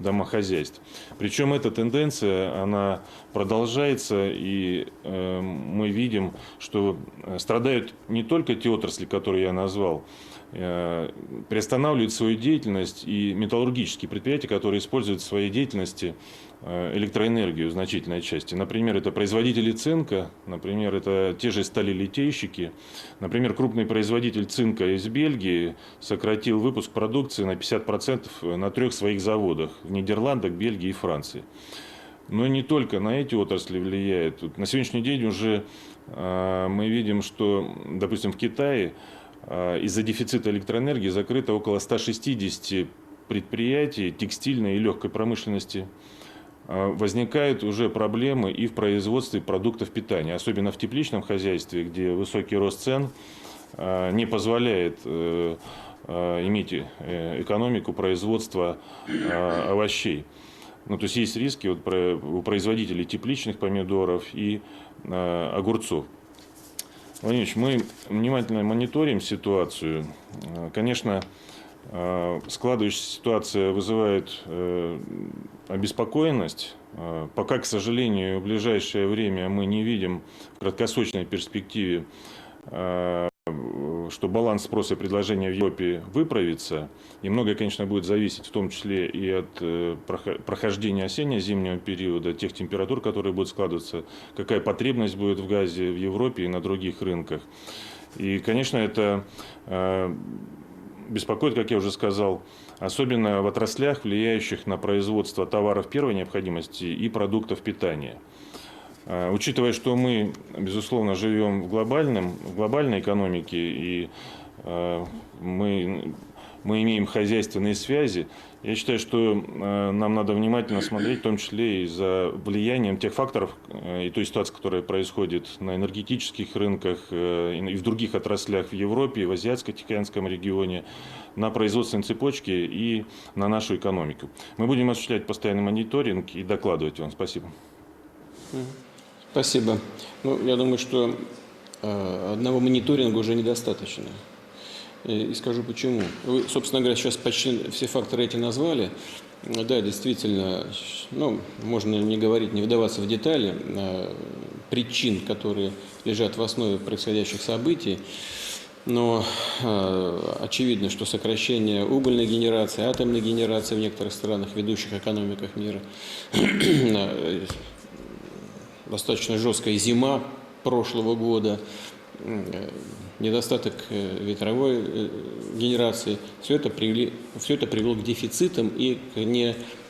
G: домохозяйств. Причем эта тенденция, она продолжается, и мы видим, что страдают не только те отрасли, которые я назвал, приостанавливают свою деятельность и металлургические предприятия, которые используют в своей деятельности электроэнергию в значительной части. Например, это производители цинка, например, это те же сталелитейщики. Например, крупный производитель цинка из Бельгии сократил выпуск продукции на 50% на 3 своих заводах в Нидерландах, Бельгии и Франции. Но не только на эти отрасли влияет. На сегодняшний день уже мы видим, что, допустим, в Китае из-за дефицита электроэнергии закрыто около 160 предприятий текстильной и легкой промышленности. Возникают уже проблемы и в производстве продуктов питания, особенно в тепличном хозяйстве, где высокий рост цен не позволяет иметь экономику производства овощей. Ну, то есть есть риски у производителей тепличных помидоров и огурцов. Владимир Ильич, мы внимательно мониторим ситуацию. Конечно, складывающаяся ситуация вызывает обеспокоенность. Пока, к сожалению, в ближайшее время мы не видим в краткосрочной перспективе, что баланс спроса и предложения в Европе выправится. И многое, конечно, будет зависеть в том числе и от прохождения осенне-зимнего периода, тех температур, которые будут складываться, какая потребность будет в газе в Европе и на других рынках. И, конечно, это беспокоит, как я уже сказал, особенно в отраслях, влияющих на производство товаров первой необходимости и продуктов питания. Учитывая, что мы, безусловно, живем в глобальной экономике, и мы имеем хозяйственные связи, я считаю, что нам надо внимательно смотреть, в том числе и за влиянием тех факторов и той ситуации, которая происходит на энергетических рынках и в других отраслях в Европе, в Азиатско-Тихоокеанском регионе, на производственной цепочке и на нашу экономику. Мы будем осуществлять постоянный мониторинг и докладывать вам. Спасибо.
A: Спасибо. Ну, я думаю, что одного мониторинга уже недостаточно. И скажу почему. Вы, собственно говоря, сейчас почти все факторы эти назвали. Да, действительно, ну, можно не говорить, не вдаваться в детали причин, которые лежат в основе происходящих событий. Но очевидно, что сокращение угольной генерации, атомной генерации в некоторых странах, ведущих экономиках мира, достаточно жесткая зима прошлого года, недостаток ветровой генерации, все это привело к дефицитам и к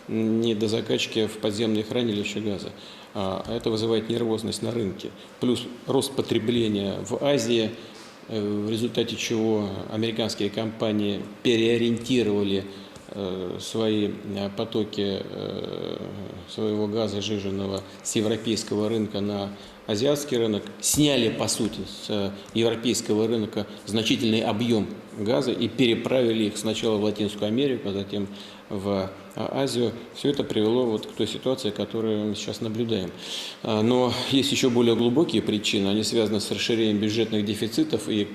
A: недозакачке в подземные хранилища газа. А это вызывает нервозность на рынке. Плюс рост потребления в Азии, в результате чего американские компании переориентировали свои потоки своего газа сжиженного с европейского рынка на азиатский рынок, сняли, по сути, с европейского рынка значительный объем газа и переправили их сначала в Латинскую Америку, а затем в Азию. Все это привело вот к той ситуации, которую мы сейчас наблюдаем. Но есть еще более глубокие причины. Они связаны с расширением бюджетных дефицитов и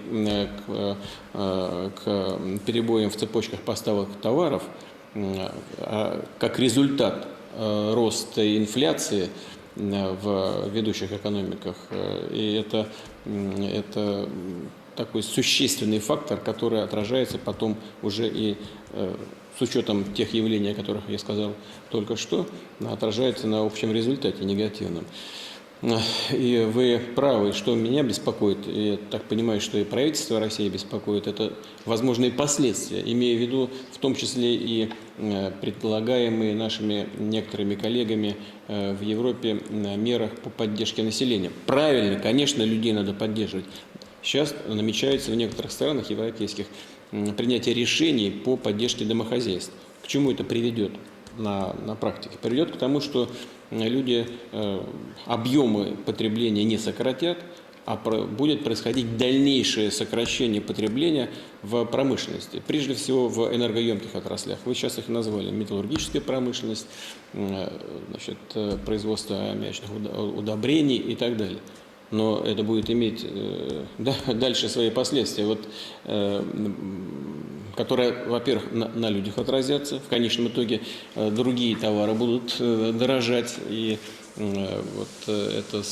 A: к перебоям в цепочках поставок товаров. Как результат роста инфляции в ведущих экономиках. И это такой существенный фактор, который отражается потом уже и с учетом тех явлений, о которых я сказал только что, отражается на общем результате негативном. И вы правы, что меня беспокоит, и я так понимаю, что и правительство России беспокоит, это возможные последствия, имея в виду в том числе и предлагаемые нашими некоторыми коллегами в Европе мерах по поддержке населения. Правильно, конечно, людей надо поддерживать. Сейчас намечается в некоторых странах европейских принятие решений по поддержке домохозяйств. К чему это приведет на практике? Приведет к тому, что люди объемы потребления не сократят, а будет происходить дальнейшее сокращение потребления в промышленности, прежде всего в энергоемких отраслях. Вы сейчас их назвали: металлургическая промышленность, значит, производство аммиачных удобрений и так далее. Но это будет иметь дальше свои последствия, которые, во-первых, на людях отразятся. В конечном итоге другие товары будут дорожать. И этот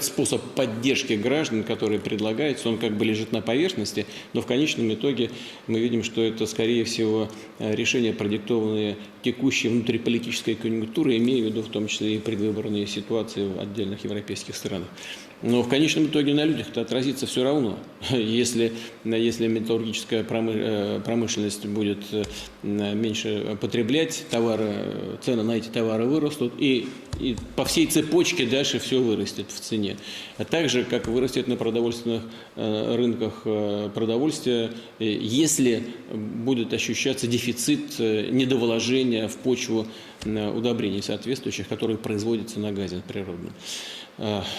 A: способ поддержки граждан, который предлагается, он как бы лежит на поверхности, но в конечном итоге мы видим, что это, скорее всего, решения, продиктованные текущей внутриполитической конъюнктурой, имея в виду в том числе и предвыборные ситуации в отдельных европейских странах. Но в конечном итоге на людях это отразится все равно. Если металлургическая промышленность будет меньше потреблять товары, цены на эти товары вырастут, и по всей цепочке дальше все вырастет в цене. А также, как вырастет на продовольственных рынках продовольствия, если будет ощущаться дефицит, недовложения в почву удобрений соответствующих, которые производятся на газе природном.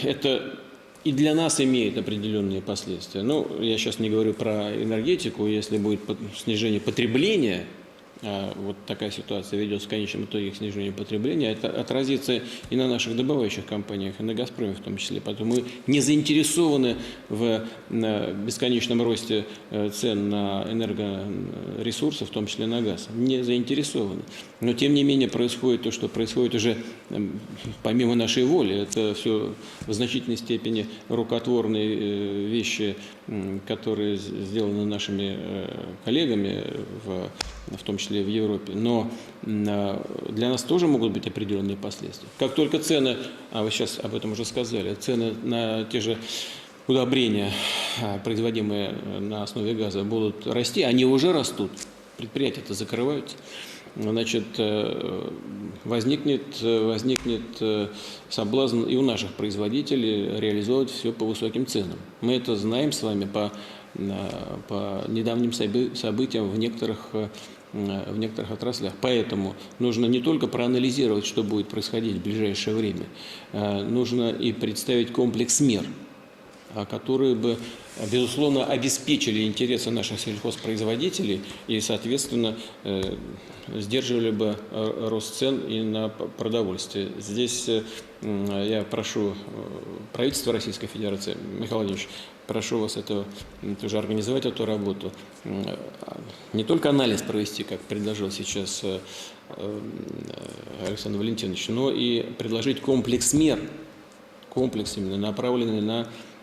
A: Это и для нас имеет определенные последствия. Ну, я сейчас не говорю про энергетику. Если будет снижение потребления, вот такая ситуация ведет в конечном итоге к снижению потребления, это отразится и на наших добывающих компаниях, и на «Газпроме» в том числе. Поэтому мы не заинтересованы в бесконечном росте цен на энергоресурсы, в том числе на газ. Не заинтересованы. Но, тем не менее, происходит то, что происходит уже помимо нашей воли. Это все в значительной степени рукотворные вещи, которые сделаны нашими коллегами, в том числе в Европе. Но для нас тоже могут быть определенные последствия. Как только цены, а вы сейчас об этом уже сказали, цены на те же удобрения, производимые на основе газа, будут расти, они уже растут, предприятия-то закрываются. Значит, возникнет соблазн и у наших производителей реализовывать все по высоким ценам. Мы это знаем с вами по недавним событиям в некоторых отраслях. Поэтому нужно не только проанализировать, что будет происходить в ближайшее время, нужно и представить комплекс мер, которые бы, безусловно, обеспечили интересы наших сельхозпроизводителей и, соответственно, сдерживали бы рост цен и на продовольствие. Здесь я прошу правительство Российской Федерации, Михаил Владимирович, прошу вас тоже организовать эту работу. Не только анализ провести, как предложил сейчас Александр Валентинович, но и предложить комплекс мер, комплекс именно направленный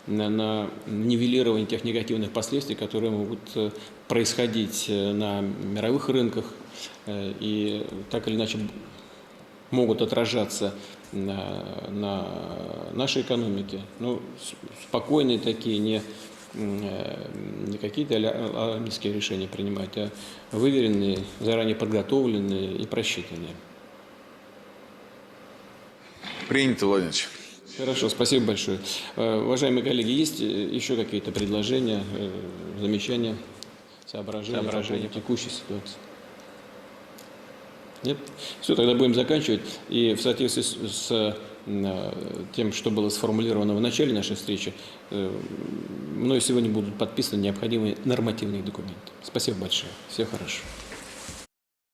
A: на нивелирование тех негативных последствий, которые могут происходить на мировых рынках и так или иначе могут отражаться на нашей экономике. Ну, спокойные такие, не какие-то алармистские решения принимать, а выверенные, заранее подготовленные и просчитанные.
H: Принято, Владимирович.
A: Хорошо, спасибо большое. Уважаемые коллеги, есть еще какие-то предложения, замечания, соображения по текущей ситуации? Нет? Все, тогда будем заканчивать. И в соответствии с тем, что было сформулировано в начале нашей встречи, мною сегодня будут подписаны необходимые нормативные документы. Спасибо большое. Всего хорошего.